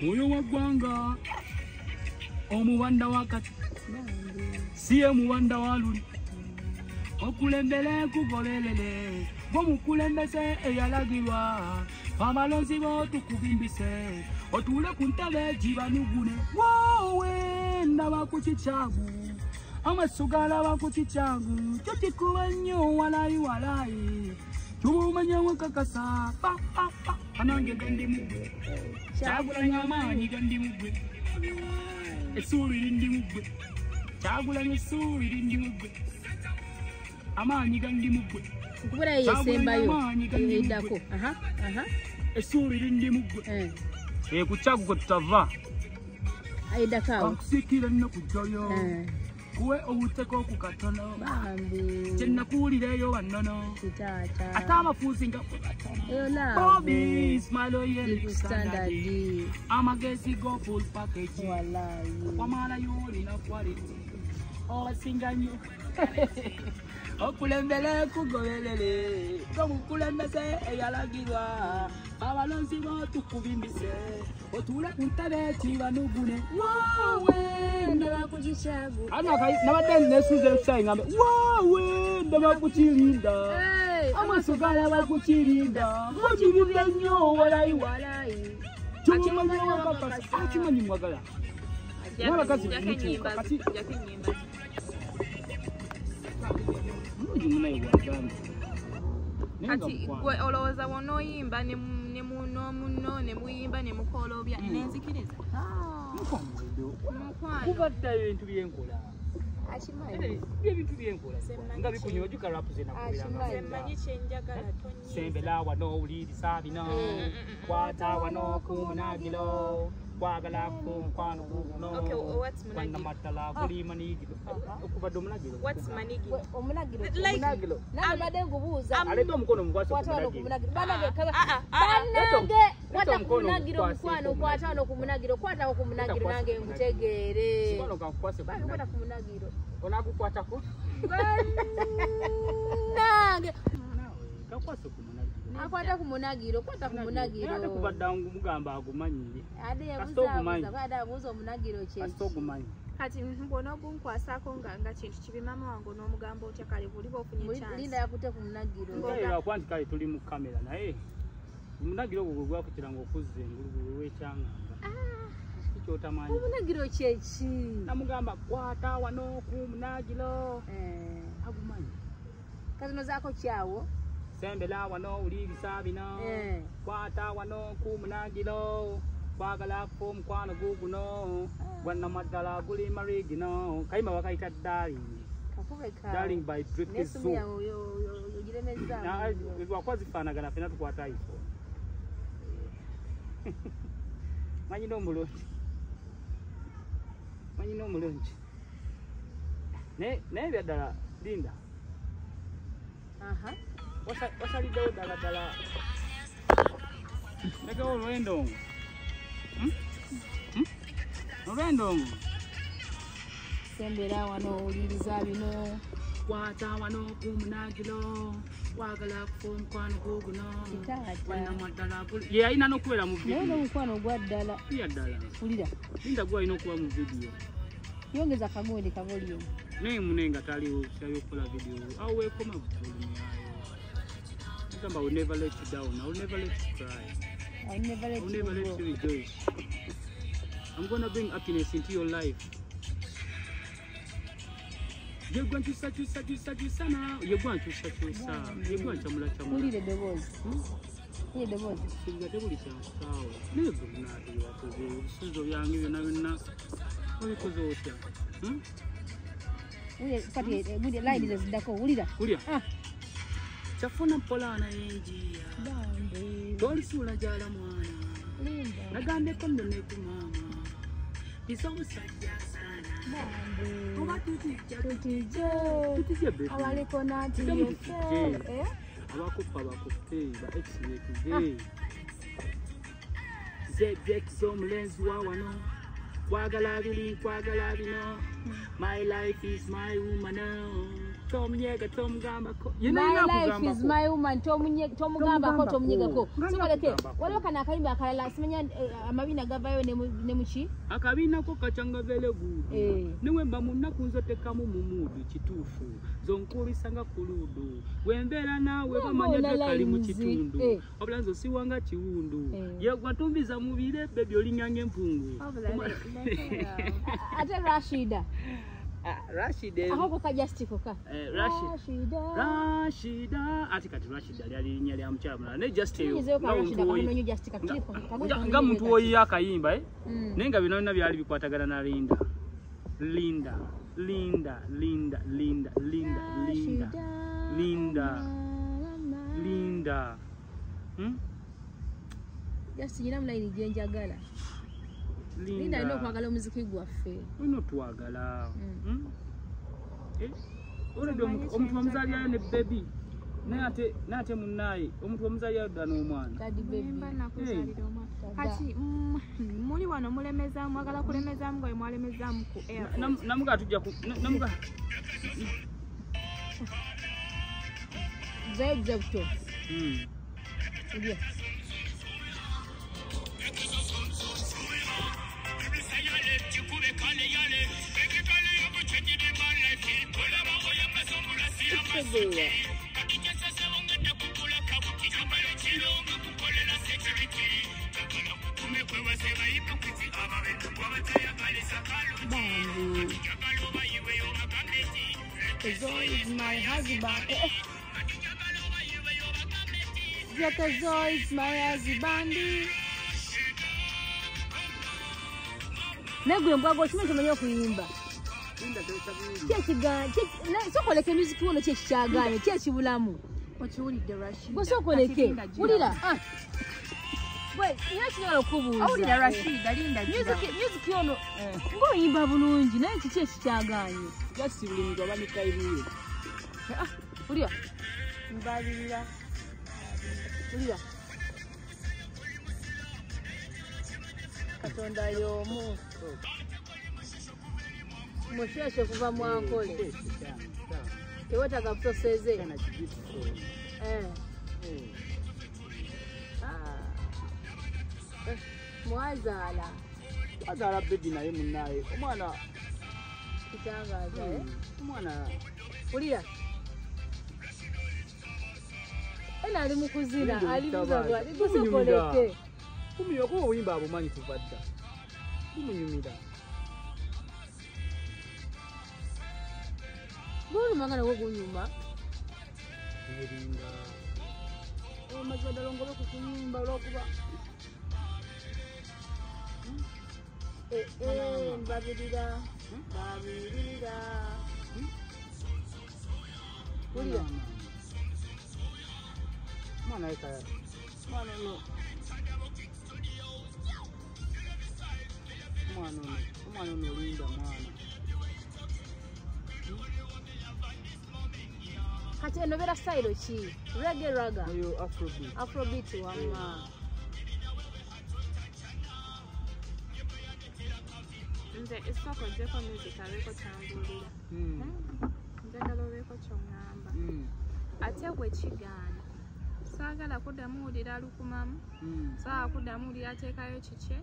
oyo waggwanga omubanda wakati siye mubanda waluli okulembere kugolelele gwomukulembese eyalagirwa abalonzi bo tukubimbise otule ku ntebe gibanugune wowe ndaba ku kicagu amaso galaba ku kicagu kyo kikuba nnyo walayi tubumanya wakakasa anange gandi mugwe kyagulanya amaanyi gandi mugwe essuubi lindi mugwe kyagulanya essuubi lindi mugwe amaanyi gandi mugwe kubera yesembayo eddako essuubi lindi mugwe ku kyagu kwe tutava ayeddakawo akusiikira nnyo kujjayo kuwe obuteko ku katono kyenakuwulireyo bannono ate abafuuzi nga Bobby Smile Standard amagezi go full package wamalayo olina quality obasinga nnyo okulembere kugobelele omukulembese eyalagirwa abalonzi bo tukubimbise otule ku ntebe kibanugune wowe ndaba ku kicagu nabadde nesuze ekisayi ngambe wowe ndaba ku kirinda amaso galaba ku kirinda mukibibye nnyo walayi kimumanyi wakakasa akimanyi mwagala nabakazi mukyuka kati Ati gwe olowooza wonoyimba ne muno ne muyimba ne mukolobya nenzikiriza kubadde ebintu byenkola ebintu byenkola nga bikunyojuka rapu zenakumanyi kyenjagala sembera wano owuliriza bino kwata wano ku munagiro kwagala ku mukwano guno wanamatala guli manigiro okubadde omunagiro omunagiro nabadde ngubuuza aleta omukono mukwasa kwata ku munagiro mukwano kwata wano ku munagiro kwata ku munagiro nange ngutegeere kwata ku munagiro onakukwatako nange kakwasa ku munagiro akwata ku munagiro kwata ku munagiro ate kubadde mugamba agumanyire ade yabuuza omunagiro kyeogumanyi kati mbona ogunkwasako nga kintu kibi mama wange n'omugamba otya kale buliba ofunye chance linda yakute ku munagiro era kwanti kale tuli mu kamera naye omunagiro ogwo gwakukiranga okuzza engulu w'ekyanganga kyotamanyi omunagiro kyeki namugamba kwata wano ku munagiro agumanyi kazino zaako kyawo sembera wano uliriza bino kwata wano ku munagiro kwagala ku mukwano guguno gwanamadala guli marigino kayima bakayita darling by Drake Zoo wakwazifaanagana fena tukwata ifo manyi n'omulungi naye byaddala Linda wasaliddewo ddala lekewo olw'endongo olw'endongo sembera wano owuliriza bino kwata wano ku munagiro kwagala ku mukwano guguno wanamadala ye alina n'okubeera mu vidiyo naye n'omukwano gwa ddala iya ddala fulira Linda gwe alina okuba mu vidiyo Yongeza kagodi ka volume. Ne munenga tali okukola video. Awo wekoma volume yayo. I will never let you down. I will never let you cry. I will never let you rejoice. I'm gonna bring happiness into your life. You're going to such now. You're going to such You're going to chamula. Who did the voice? Who did the voice? You got every chance. Never not you are to do. So young, you know, what because of you. We line is Dako. Who did that? Chafuna polana yenjia tolisula jala mwana nagambe kondo neku mama isawusajja sana oba tutije awaliko nati abakupa bakupe ba ex-wetuve zek zomulenzi wawano kwagala bino my life is my woman now. My life is my woman. Tomugamba ko tomunyega ko. Sibaleke. Waliwo kana kayimba akalala simenya amabina gavayo ne muki. Akabina ko kachanga vele gudu. Niwe mba munaku nzotekamu mumudu kitufu. Zonkubisanga kuludu. Wembera nawe bamanya kali mu kitundu. Obulanzo siwanga kiwundu. Ye gwatumbiza mubire bebyo linyange empungu. Ate Rashida. Rashida. Aho ka justice ka. Rashida. Ati kati Rashida yali nya lya mchamula. Ne justice. Nga muntu oyi yakayimba nenga bino nna byali bikwatagana na Linda. Just yina mulaini jenjagala. Linda ino kwagala muziki gwaffe. Uno twagala. Oredo omuntu omuzaliya ne baby. Nate munnaye omuntu omuzaliya dano omwana. Kadi baby. Nakuzalira omwana. Kati muli wano mulemeza mwagala kulemeza mgoye mwalemeza ku airport. Namuga tujja ku namuga. Zebto. Ndio. Kazo is my husband. Kazo is my husband. Negwe mbwago kimenye manyo kuyimba. Sokoleke music wono kyekiganye kyekibulamu okiwulidde Rashida sokoleke wulira we yachino kubuuza awulira Rashida Linda music wono ngoyimba bulungi naye kiki ekikyaganye just buli ndo bani kaibiye wulira mbalira wulira Katonda y'omu Mosheshe kuva mwankole. Tewataka kusoseze. Mwazala. Azala baby naye munnaye. Omwana kitangaza Omwana ulira. Ena ali mukuzina, ali muzabwa. Kusokoleke. Kumiyo ko oyimba abumanyi tubadda. Kumunyumira. Bulu mangana wogunyuma. Eringa. Mazada longo kukunyumba lokuba. Babirira. Kulia. Mwana eka. Mwana no. Mwana no Linda mwana. Kati enovera style ki? Reggae raga. Ayo Afrobeat. Afrobeat wama. Nze esoko jeko music abeko tambulira. Njagala obeko kyongamba. Ate gwe kigana. Saagala kuddamu wulira lukumamu. Saa kuddamu wulira ateekayo kike.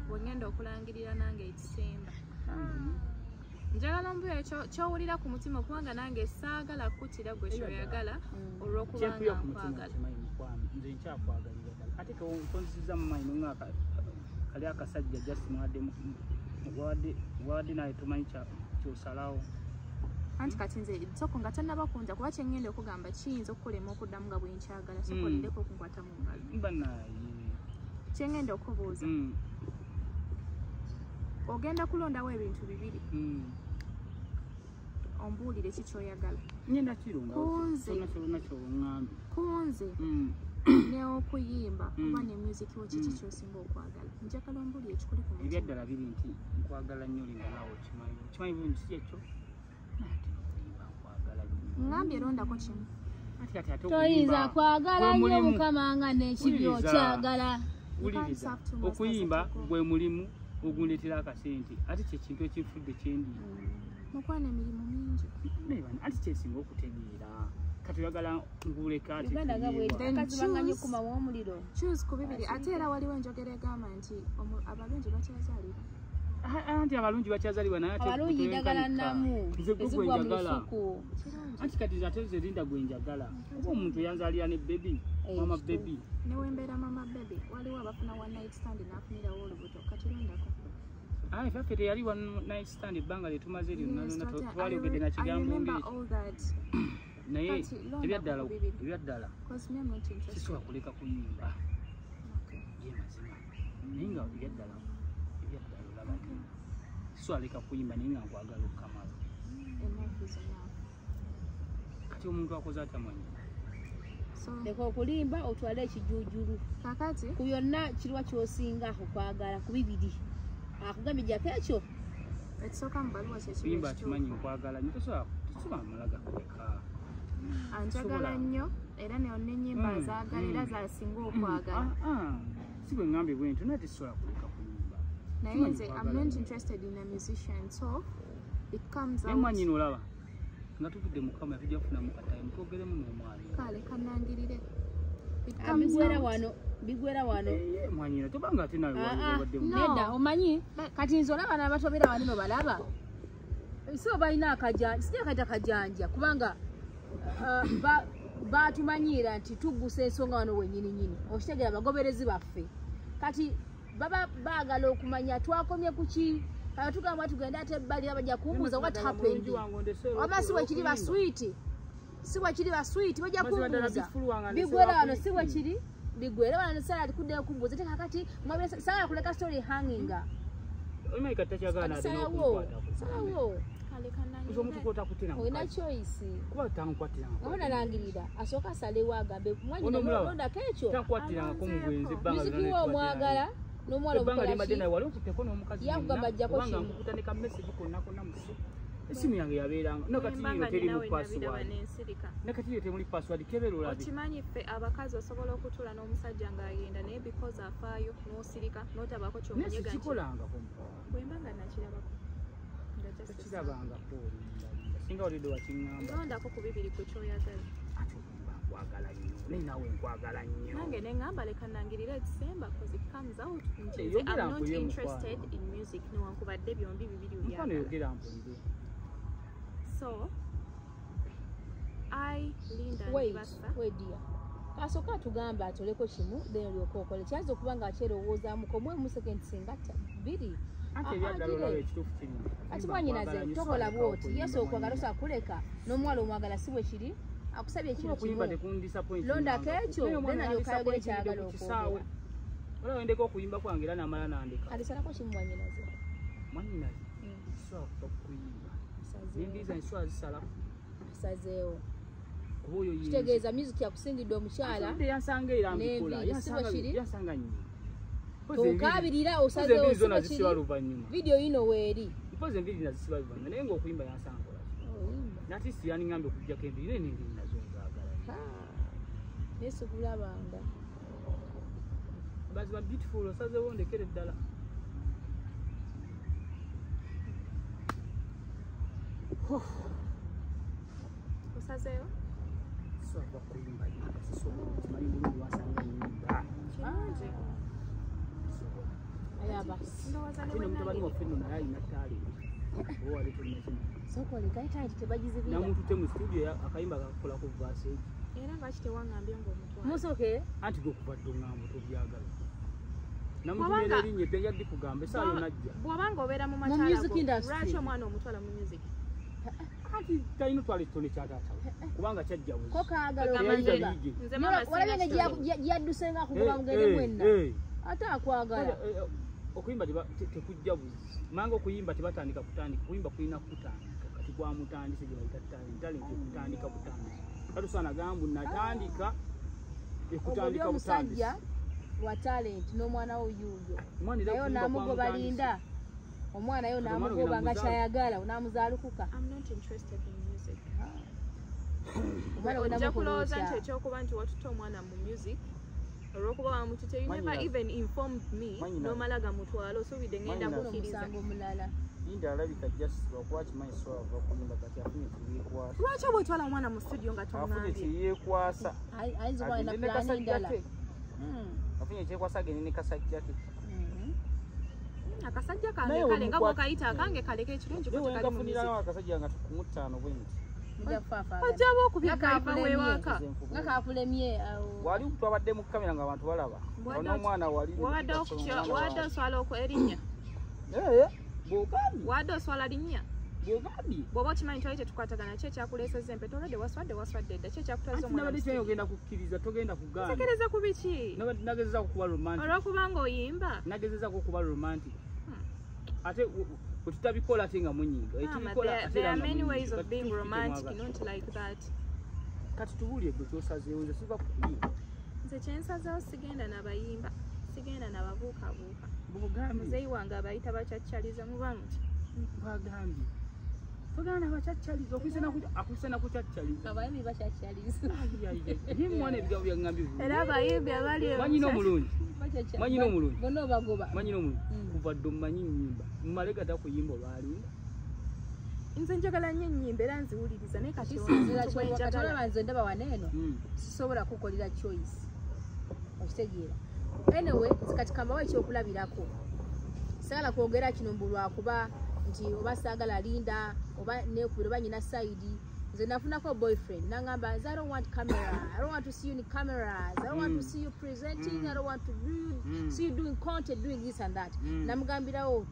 Bwengenda okulangirira nange ekisemba. njagala mbuye kyowulira ku mutima kubanga nange saagala kuttira gwe kyoyagala olw'okubanga nkwagala nze nkyakwagalira ddala ate tonzizza mu mayino nga kali akasajja just mwadde naye tomanyi kyosalawo anti kati nze soko nga tannaba kunja kuba kyengenda okugamba kiyinza okukolema okuddamu nga bwenkyagala sokolireko okunkwata mu ngalo banaye kyengenda okubuuza ogenda kulondawo ebintu bibiri ombuulire ki kyoyagala ngenda kirondanakyongambe kunze neokuyimba oba ne music wo kiki kyosinga okwagala njagala ombuulire kikuli ku ebyaddala biri nti nkwagala nnyo linga nawe okimanyi bulungi si ekyo ngambye erondako kimu toyinza kwagala nnyo mukama nga n'ekibi okyagala wuliriza okuyimba gwe mulimu ogundeetera akasente ate kyekintu ekinfudde kyendi mukwana emirimu mingi ate kyesinga okutegeera kati oyagala nguleka choose ku bibiri ate era waliwo enjogera egamba nti abalungi bakyazaalibwa anti abalungi bakyazaalibwa naye abalungi njagala nnamu ezigwa mu lusuku anti kati ate zerinda gwe njagala oba omuntu yanzaalira ne bebi mama bebi newembeera mama bebi waliwo abafuna one night stand n'afunirawo olubuto kati londako faffe teyali one night stand ebbanga lyetumaze lyonna twalyogedde na kigambo ngeri naye ebyaddala sisobola kuleka kuyimba yemazima naye nga ebyaddala olaba sisobola leka kuyimba naye nga nkwagala okukamala kati omuntu akoze atamanyi leka okulimba otwale ekijujulu kakati ku byonna kiriwa kyosinga okwagala ku bibiri akugambye jako ekyo ekisooka mu baluwa kuyimba akimanyi nkwagala nyo tosobola malaga kuleka anjagala nnyo era nenyimba zaagala era zasinga okwagala si bwe ngambye bwento naye tesobola kuleka kuyimba naye nze I'm not interested in a musician so it comes out nemwanyi nolaba nga tuvudde mu kamera tujja kufunamu katayimu twogeremu n'omwami kale kanangirire bigwera wano mwanyina tobanga ate nawe wabaddemu nedda omanyi kati nze olaba n'abatobera wanino balaba so balina akajanja sijakaita kajanja kubanga batumanyiira nti tuggusa ensonga wano wenyininyini okitegeera abagoberezi baffe kati baba baagala okumanya twakomye kuki tugamba tugenda ate ebbali bajja kumbuuza what happened oba si bwekiri baswiti si bwekiri baswiti bajja kumbuuza bigwera wano si bwekiri bigwera wano sala alikuddeyo kumbuuza te kakati sala kuleka story hanginga salawo olina choice abona langirira asooka asalewo agambe mwanyinalondako ekyo muziki wo omwagala n'omwala yakugamba ajjako esimu yange yabeeranga nakati ino terimu password nakati ino temuli password kebera olabi okimanyi ffe abakazi osobola okutuula n'omusajja ng'agenda naye because afaayo n'osirika n'otabaako ky'omunyega nti bwemba nga nakirabako kirabangako singa olidde wakiŋŋamba londako ku bibiri ku kyoyagala nkwagala nnyo naye nawe nkwagala nnyo nange ne ŋŋamba leka nangirira ekisemba cause it comes out nti I'm not interested in music newankubadde byombi bibiri obyagala so I Linda wedia kasooka tugamba atoleko kimu then olyoka okole kyanza okuba nga akyerowoozamu komwemu sekendi singa bbiri ati mwanyinaze tokola bwoti yesu okwagala osa kuleka n'omuwala omwagala si bwe kiri akusabye ekintu londako ekyo then alyokayogera ekyagala okwogera olaba wendeka okuyimba kwange era namala nandeka alisalako kimu mwanyinaze sofa okuyimba zingiriza enswala zisalamu asazeewo kitegeeza music yakusingidde omukyala yansanga era mbikola yansanga nnyo tokabirira osazeewo video yino weeri mpozi enviri nazisiba luvanyuma naye ngaokuyimba yansankola nati si yaningambye okujjako enviri naye nengeri nazo nzaagala nesigulabanga baziba beautiful osazeewo ndekere ddala osazeewo soba kuyimba simanyi bulungi wasanga nyimba ayaba ate nomutabani waffe nno naye alina talenti wali tunasema soko likaita tebagizibira namuntu te mu studio akayimba akakola ku verse era ngakite wangambye ng'omutwala musoke anti gokubadde ngambo tobyagala namutumira erinye pe yaddi kugamba esayo najja bw'obanga obeera mu music industry. matala lwaki omwana omutwala mu music anti talina twala ekitone kyataata kubanga kyajjawo ko kaagala Kagamba nze mama walabye sina gyadduse nga kugoba mugende mwenna ate akwagala okuyimba tekujja buzi manga okuyimba tebatandika kutandika kuyimba kulina kutandika kati gwamutandise gye bayita talenti kutandika butandisi kati usana gambu natandika ekutandika butandisi wa talent n'omwana wo yuyo nayo namugoba Linda omwana yo namugoba nga kyayagala onamuzaalukuka I'm not interested in music omwana we ojja kulowooza nti ekyokuba nti watuta omwana mu music olw'okuba wamutute you never even informed me n'omala gamutwala osuubidde ngenda kukkiriza omusango mulala Linda alabika just lwakuba kimanyi swava okuyimba kati afunye kyeyeekwasa lwaki obwetwala omwana mu studio nga afunye tongambye kyeyeekwasa ayinza okuba na pulaani endala afunye ekyekwasa agende ne kasajja ke akasajja kange kale nga bw'okayita akange kaleka ekirungi ko tekali mu music wengafunirawo akasajja nga tukumuttaano bwe nti ojjaba okubya kaiva weewaka nga kakulemye wali twabadde mu kamera nga abantu balaba n'omwana wali wadde oswala erinnya bwogambye wadde oswala linnya bwogambye bw'oba okimanyi twali tetukwatagana ki ekyakuleeseza empeta olwadde waswadde edda ki ekyakutwaza nabadde kyayi ogenda kukkiriza togenda kugamba sekereza ku biki nagezezaako okuba romantic olw'okubanga oyimba nagezezaako okuba romantic ate wetutabikola ate nga munyiga there are many ways of being romantic not like that kati tubuulye gwe kyosazeewo nze siva kukuyimba nze kyensazeewo sigenda nabayimba sigenda nababuukabuuka bwogambye muzeeyi wange abayita bacaccaliza muba muti bagambye togenda bacaccaliza akuyise nakucaccaliza abayimbi bacaccaliza ye mwana ebigambo byagambye era abayimbi abali manyina omulungi manyina omulungi bonna obagoba manyina omulungi kuva dde omumanyi nnyimba mumale gata kuyimba olwalinda nze njagala nnyo ennyimba era nziwuliriza naye kati olaba nze ndaba waneeno sisobola kukolera choice okitegeera anyway kati kambawo ekyokulabirako sagala kwogera kino mbu lwakuba nti oba saagala Linda oba nekubira oba nyina saidi nze nafunako boyfriend nangamba I don't want camera, I don't want to see you in cameras, I don't want to see you presenting, I don't want to see you doing content, doing this and that. Namugambirawo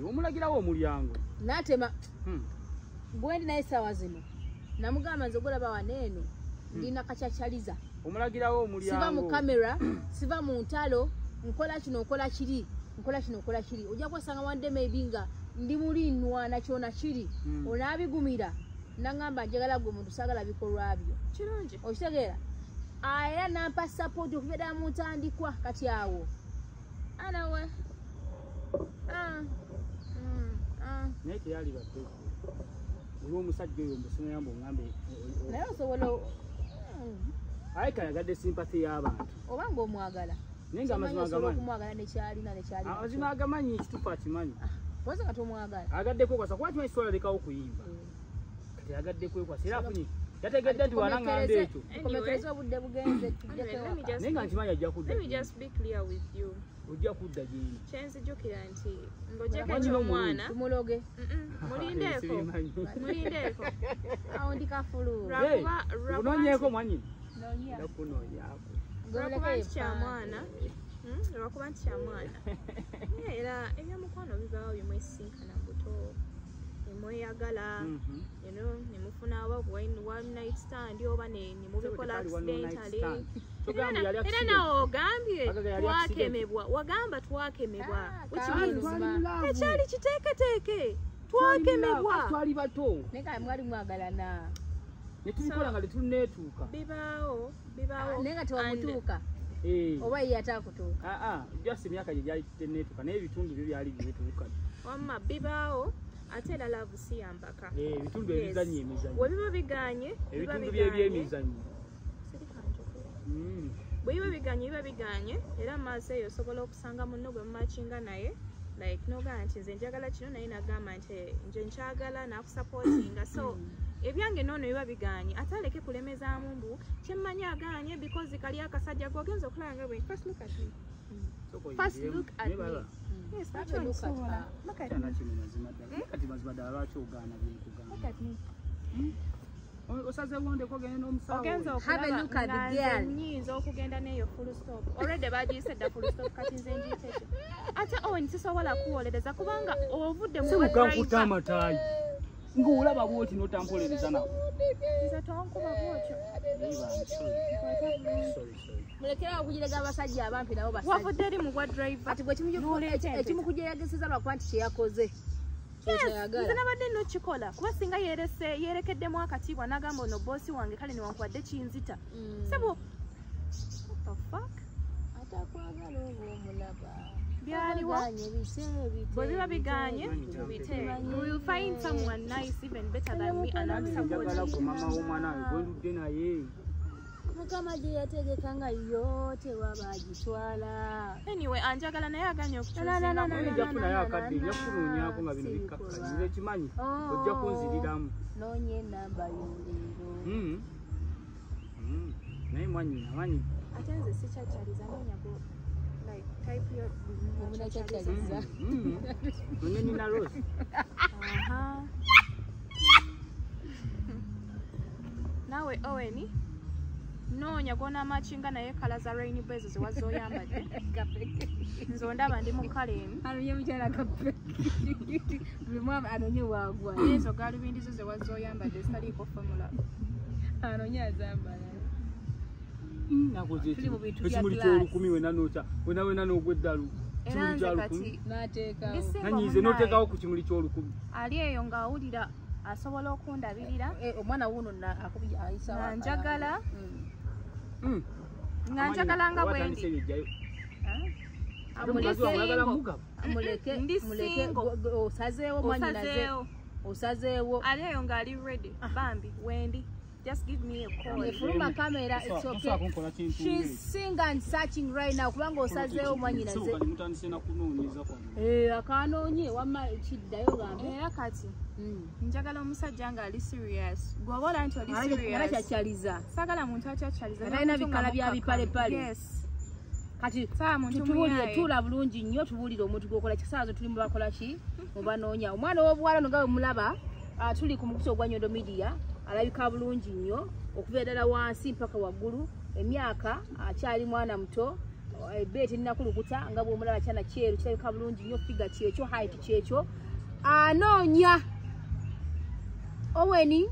omulagirawo omulyango natema gwendi naye sawa zino namugamba nze golaba waneeno ndina kacaccaliza omulagirawo omulyango siva mu kamera siva mu ntalo nkola kino nkola kiri nkola kino nkola kiri ojja kwesanga wande maybe nga ndi mulinwa nakyona kiri onaabigumira nangamba njagala gwe muntu saagala bikolwa byo kirungi okitegeera era nampa support okubeera mu ntandikwa kati awo anawe naye teyali badde olw'omusajja oyo mbusinayamba ongambe naye osobola aye kayagadde sympathy y'abantu obanga omwagala naye nga amazima nekyalina amazima agamanyi ekitufu akimanyi poza nga tomwagala agadde kwekwasa kuba kimanyi kitwala lekawo okuyimba kati agadde kwekwasa era afunye yategedde nti wanangamba ekyo komekereza obudde bugenze naye nga nkimanyi ajja kudda let me just be clear with you ojja kudda gyeni kyenzijjukira nti ng'ogyeko ekyomwana tumuloge mulindeeko awo ndi kafulu unonyeeko mwanyini kunoonyaako lwakuba nti kyamwana lwakuba nti kyamwana era ebyomukwano bibaawo byemwesisinkana buto nemweyagala nemufuna one night stand oba nemubikola accidentally era nawe ogambye twakemebwa wagamba twakemebwa ekyali kiteeketeeke twakemebwa twali bato naye kale mwali mwagalana netubikola nga tetuneetuuka bibaawo naye nga tewamutuuka oba ye atakutuuka just emyaka gye gyali teneetuuka naye ebitundu byo byali byetuuka wamma bibaawo ate era laavu siyambaka ebitundu ebizanyo emizanyo we biba biganye ebitundu by'ebyemizanyo bwe biba biganye era mu maaso eyo osobola okusanga munno gwe mumakinga naye like nogamba nti nze njagala kino naye nagamba nti nje nkyagala nakusupportinga so ebyange noono biba biganye ate aleke kulemezaamu mbu kyemmanyi aganye because kali akasajja gwogenza okulaba nga bwe first look at me Yes, that's what it's all. Look at me. Look at me. Have a look at the girl. Full stop. Already baji said the full stop cutting zenji. Ate nsisa wala kuolereza kubanga ovudde mu driver. Ngulaba bwoti notampolereza nawo. Nze tonkuba bwotyo. Mulekera okujerega abasajja abampi nabo basajja. Wavudde eri mu bwa driver. Ati bwe kimukujeregesiza lwakwati kye yakoze. Nze nabadde nokikola kuba singa yerekeddemu akatibwa n'agamba ono boosi wange kale newankubadde kinzita. Sebo what the fuck? Atakwagala oba omulaba. Byaliwo bwe biba biganye we will find someone nice even better than me and I'm supporting mama w'omwana gwendudde naye mukama gye yategeka nga yote wabagitwala. Anyway anjagala naye aganye okutunaye akadde yakunoonyako nga bino bikkakkanye nze kimanyi ojja kunziriramu noonya enamba y'olero naye mwanyina manyi ate nze sikyakyaliza noonyago like type your omunakyachaliza nonye nina rose nawe Owen noonya gona machinga naye kala za rainy bezo zewazoyambadde nze ondaba ndi mu kala emu anonye mukyala kape buli mwami anonye wagwa ezo galubindi zo zewazoyambadde zitaliiko formula anonye azambala nakoze ekimuli kyolukumi wena n'ogweddalu kimuli kyalukumi nanyize n'oteekawo ku kimuli kyolukumi ali eyo ng'awulira asobola okundabirira omwana wuno ayisa njagala nga bwendi muleke osazeewo mwanyinaze osazeewo ali eyo ng'ali ready bambi wendi. Just give me a call. From camera, it's okay. She's singing and searching right now. Kubanga osazeewo mwanyinaze. Akanoonye wamma kiddayo gambe. Era kati. Njagala omusajja nga ali serious. Gwobola nti oli serious. Anakyachaliza. Sagala muntu akyachaliza. Alina bikala bya bipalepale. Yes. Kati tutubuulire tuula bulungi nnyo tubuulire omuntu gwokola kisaazo tuli mu bakola ki mubanoonya. Omwana w'obuwala ono nga bwe mulaba tuli ku mukuso ogwa Nyondo Media. Alabika bulungi nnyo okuva ddala wansi mpaka waggulu emyaka akyali mwana muto ebbeeti ennakulukuta nga bw'omulaba kyana kyeru kirabika bulungi nnyo figa kyekyo height kyekyo anoonya Owen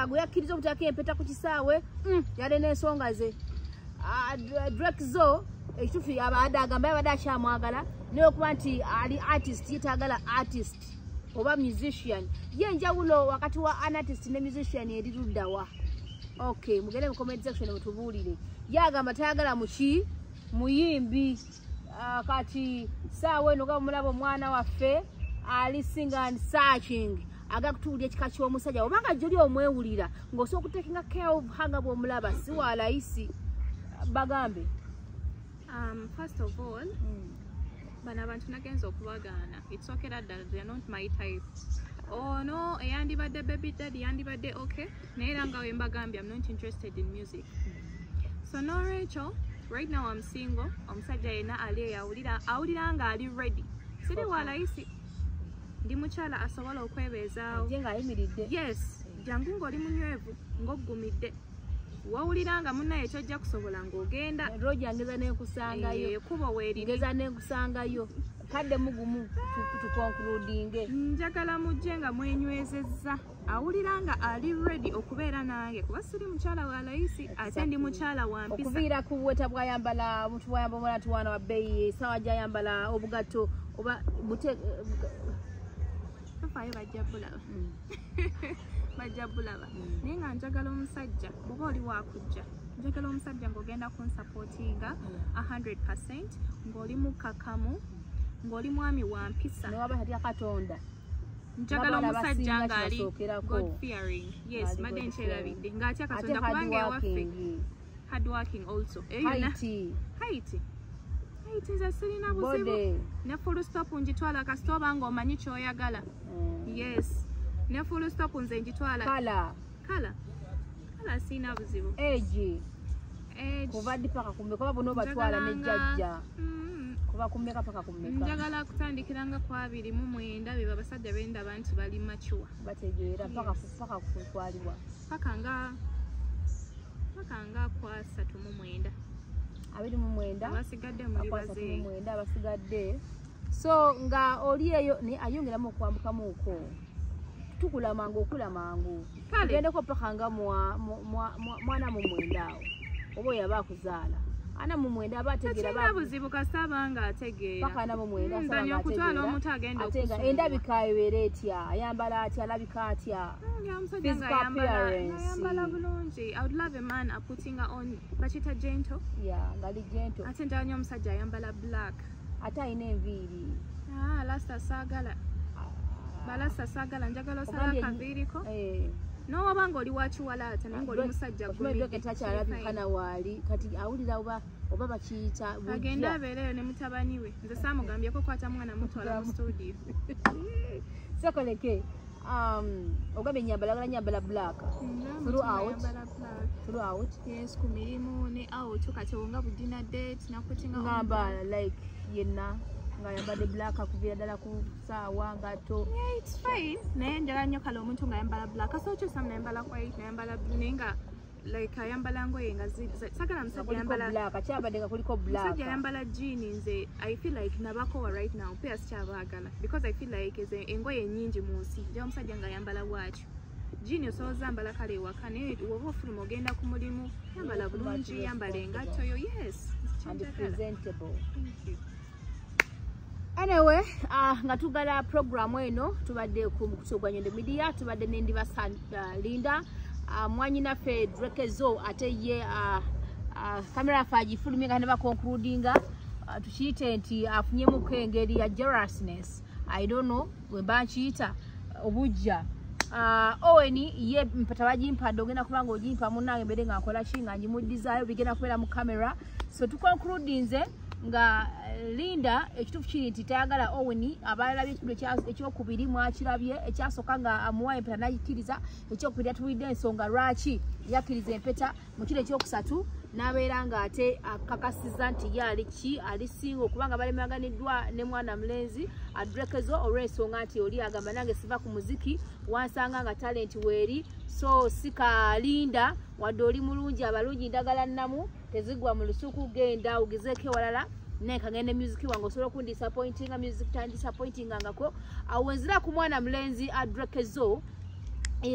gwe yakkiriza obutaako empeta ku kisaawe yali n'ensonga ze Drake zo ekituufu abadde agamba yabadde akyamwagala naye okuba nti ali artist yetaagala artist oba musician yenjawulo wakati wa artist ne musician eri luddawa. Okay mugende mu comment section mutubuulire yagamba tayagala muki muyimbi kati saawa eno nga mulaba omwana waffe ali sing and searching agakutuulira ekika ky'omusajja obanga jjoli omwewulira ng'osobola okutekinga care of hanga bw'omulaba si wa layisi bagambe. First of all bano abantu nagenza okubagaana it's okay that they are not my type. Oh no eyandibadde baby daddy yandibadde okay naye era nga wembagambye I'm not interested in music. So no Rachel right now I'm single omusajja yena ali awulira nga ali ready siri walayisi ndi mukyala asobola okwebeezaawo nje ng'ayimiridde. Yes jangu ng'oli munywevu ng'oggumidde wawulira nga munnaye kyojja kusobola ng'ogenda roja ngeza n'enkusangayo kuba weeriri ngeza n'enkusangayo kadde mugumu tukoncludinge njagala mujje nga mwenywezezza awulira nga ali ready okubeera nange kuba siri mukyala wa layisi ate ndi mukyala wa mpisa okuviira ku bweta bwayambala omuntu bwayamba omulatu wana wa bbeeyi esaawa gyayambala obugatto oba bute tofaayo bajja bulaba bajja bulaba naye nga njagala omusajja bw'oba oli wakujja njagala omusajja ng'ogenda kunsupportinga 100% ng'oli mukkakamu ng'oli mwami wa mpisa newaba tatya Katonda njagala omusajja ng'ali God fearing yes madde nkyerabidde ng'atya Katonda kubanga ewaffe hard working also height nze sirina buzibu ne full stop njitwala kasita oba ng'omanyi ky'oyagala yes ne full stop nze njitwala kala sina buzibu age kuva ddi paka kumbe kuba bono batwala ne jjajja kuba kumeka paka kumeka njagala kutandikiranga kwa 29 be babasajja benda bantu bali machuwa bategeera paka kwaliwa paka nga kwa 39 abasigadde muri baze abasigadde so nga oli eyo ne ayongeramu okwambuka muko tukula mangu gende ko paka nga mwana mu mwenda awo obo yaba kuzaala ana mu mwenda abategeera babuzibu kasaba nga ategeera paka na mu mwenda saba nga kutwala omuntu agenda atenga endabika ebeera etya ayambala atya alabika atya ayambala bulungi. I would love a man putting on bachita gentle ngali gentle ate ndanya omusajja ayambala black ate ayina enviiri lasta sagala balasta sagala njagala osala akaviiriko no wabanga oli wakiwalaata naye ng'oli musajja takyalabikana waali kati awulira oba bakiyita agenda abeereyo ne mutabani we nze saamugambyeko kwata mwana mutwala mu studio sekoleke ogambye nyambala black throughout yes ku mirimu ne out kati wonga budina date nakutinga ngamba like yenna ngayambadde black akuvira ddala ku saawa ngato it's fine naye njagala nnyo kale omuntu ngayambala black asoocho sam nayambala white nayambala blue naye nga like ayambala ngoye nga sagala musajja yambala black akyabadde nga kuliko black musajja yambala jean nze I feel like nabakowa right now pia sikyabaagala because I feel like engoye nyingi mu nsi njagala musajja nga yambala bwatyo jean osobola mbala kale ewaka naye woba ofuluma ogenda ku mulimu yambala bulungi yambala engatto yo yes and presentable. Thank you. Anyway, nga tugala program eno tubadde ku mukutugwa Nyondo Media tubadde n'endiba Linda mwanyi naffe Drekezo ate ye camera faji fulumye nga ne bakoncludinga tukiyite nti afunyemu engeri ya jealousness. I don't know we bakiyita obujja Owen ye mpata bajimpa dogena kubanga ojimpa munange mbere nga akola kinga njimudizaayo bigenda kubera mu camera so tukoncludinze nga Linda ekitufu kiri nti tayagala Owen abalabye ekintu ekyokubiri mwakirabye ekyasoka nga amuwa empeta n'ayikiriza ekyokubiri atuwidde ensonga lwaki yakiriza empeta mu kiro ekyokusatu n'abeera nga ate akakasiza nti ye ali singo kubanga balemaganiddwa ne mwana mulenzi Drekezo olw'ensonga nti oli agamba nange siva ku muziki wansanga nga talenti weeri so sika Linda wadde oli mulungi abalungi ndagala nnamu tezigwa mu lusuku genda ugezeeko walala neka ngende music wango solo ku disappointing music tan disappointing ngako awenzira ku mwana mulenzi Drekezo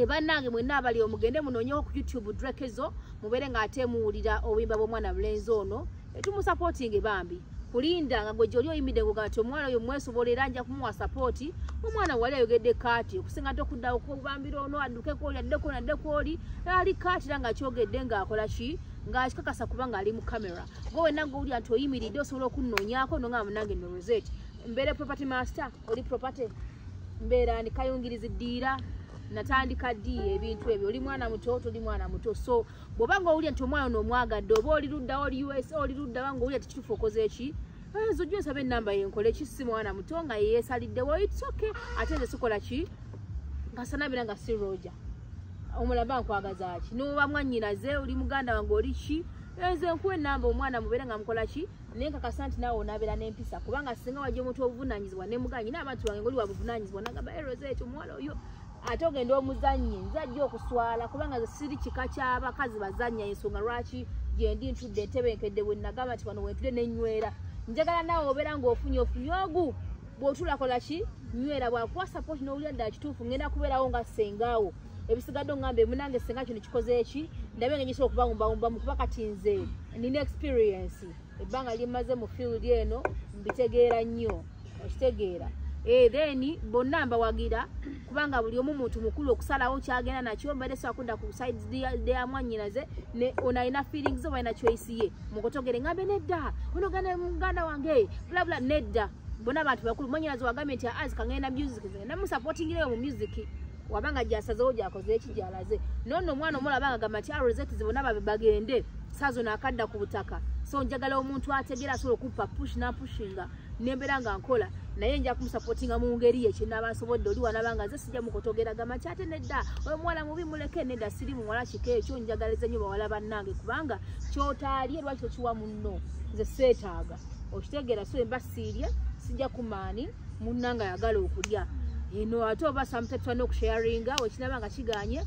bannange mwenna abali omugende munonyeho ku YouTube Drekezo mubere nga atemuulira obimba bw'omwana mulenzi ono tumusupporting bambi kulinda nga gwe joli oyimide ngo gati omwana oyo mwesobolera anja kumuwa support omwana wali ayogedde kati okusinga tokudda okubambira ono aduke ko oli adde ko oli ali kati nga kyogedde nga akola ki nga akikakasa kubanga ali mu camera gowe nango uli anto oyimiridde osobola okunnonyako no nga munange no reset mbere property master oli property mbera ni kayungiriziddira natandika ddi ebintu ebyo oli mwana muto so bobanga uli anto omwana no mwagadde oba oli ludda oli US oli ludda banga uli atikifu okoze eki zojjo sabe namba yenkole kisi mwana muto nga yesalidde wo it's okay atende sikola ki ngasana biranga si Roger omulaba nkwagaza ki no bamwanyiraze oli muganda wange oli ki enze nkuwe namba omwana mubere nga mukola ki nenka kasanti nawo nabera n'empisa kubanga singa wajjo omuntu obuvunanyizibwa ne muganyi n'abantu bange ngoli wabuvunanyizibwa nagamba Rosette omwala oyo ate ogenda omuzannyi nze ajja okuswala kubanga siri kika ky'abakazi bazannya ensonga lwaki gyendi ntudde entebenkedde bwe nagamba nti wano wentudde n'enywera njagala nawe obeera ng'ofunye ogu bw'otula kola ki nywera bwakuwa support n'owulira ddala kituufu ngenda kubeerawo nga sengaawo ebisigadde ongambe munange senga kino kikoze eki ndabe nga nyisobola okubawumbawumba mu kuba kati nze nina experience ebbanga limaze mu field eno mbitegeera nnyo okitegeera then bonna mbawagira kubanga buli omu muntu mukulu okusalawo kyagenda nakyo mbadde sakunda ku sides ya mwannyinaze ne onalina feelings oba ina choice ye mukotogere ngambe nedda ono muganda wange bla bla nedda bonna abantu bakulu mwannyinaze wagambye nti azi kangenda music na mu supporting leyo mu music wabanga jasazewo jakoze ekijalaze nono omwana omulabanga gamba nti Rosette zibona babe bagende sazo nakadda ku butaka so njagala omuntu ategera solo kupa push na pushinga nembera nga nkola naye nja kumusupportinga mu ngeri ye kinaba nsobodde oli wanabanga nze sijja mukotogera gama kyate nedda oyo mwala mubi muleke nedda siri mu mwala kike ekyo njagaliza nnyo bawala bannange kubanga kyotaalye lwaki tokiwa munno nze seetaaga okitegeera so emba siirye sijja kumaani munnanga yagala okulya eno ate oba sometimes tulina okusharinga wekinaba nga kiganye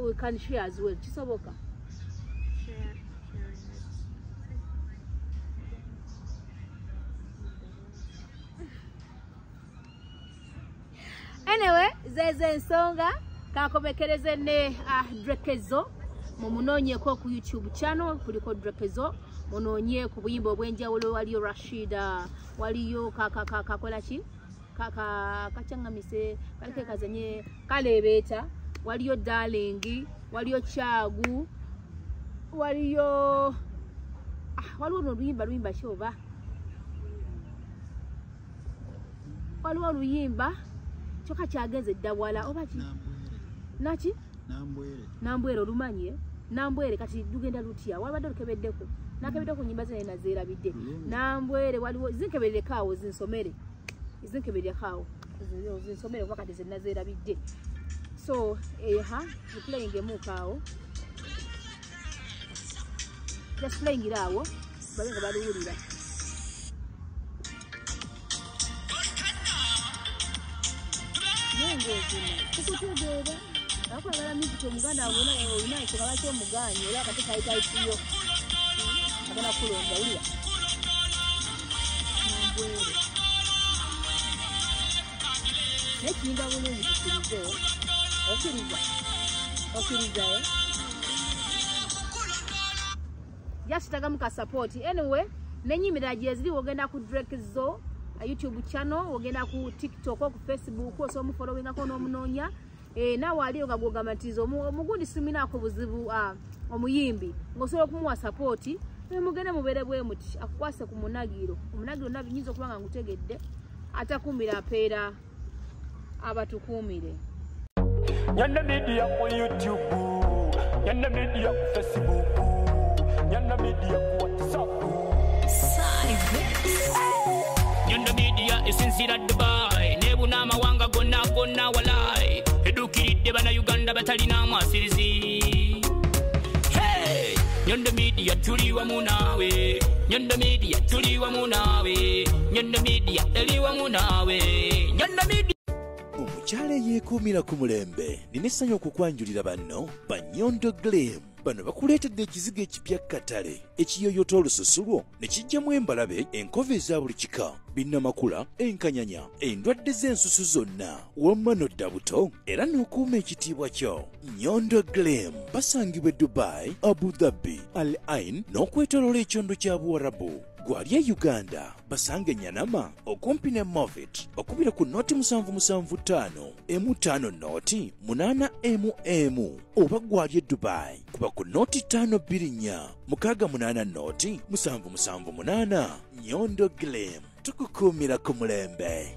we can share as well kisoboka anyway zeze ensonga kakomekereze ne Drekezo mumunonyeko ku YouTube channel kuliko Drekezo munonye ku buyimbo obwenjawulo waliyo Rashida waliyo kakola ki kachangamise kalike kazanye kalebeta waliyo Darling waliyo Chagu waliyo waliwo luyimba shoba waliwo luyimba choka kyageze ddawala oba ki naki nambwere olumanye nambwere kati dugenda lutya wabadde lukebeddeko nakebeddeko nyimba zene nazerabidde nambwere waliwo zinkeberere kawo zinsomere izinkeberere kawo zinsomere kuba kati zene nazerabidde so playing emu kawo just playing it awo babenga baluwulira kukutegera akwagala music omuganda abona olina ekikaba ky'omuganyi era akati kayitaitiyo agala kulonda ulira nambwere nekiyinga bulungi tukirizeewo okirizae jasitaga muka support anyway nenyimira gyeziri wogenda ku Drekezo YouTube channel ogenda ku TikTok ku Facebook oso mu following ako no munonya nawe ali ogagomatizo omugundi simina ko buzibu omuyimbi ngosobola kumuwa support mugende mubere bwe muti akukwase ku munagiro omunagiro nabinyizo kubanga ngutegedde atakumira peera abatukumire Nyanda media ku YouTube Nyanda media ku Facebook Nyanda media ku WhatsApp Nyanda media esinzira Dubai nebuna amawanga gonna walai edukiridde bana Uganda batalina amasirizi hey Nyanda media tuliwa munawe Nyanda media tuliwa munawe Nyanda media eliwa munawe Nyanda media omukyala yeekuumira ku mulembe ninesanyo okukwanjulira banno Banyondo Glam bano bakuleetedde ekizigo ekipya katale ekiyoyota olususu lwo ne kijjamu embalabe enkova eza buli kika binnamakula enkanyanya endwadde z'ensusu zonna wamma n'odda buto era n'okuuma ekitiibwa kyo Nyondo Glam basangibwa Dubai, Abu Dhabi, Al Ain n'okwetoloola ekyondo kya Buwarabu gwali e Uganda basange Nyanama okumpi ne Movit okubira ku noti 775 M5 noti 8 oba gwali e Dubai kuba ku noti 524 680 noti 778 Nyondo Glam tukukuumira ku mulembe.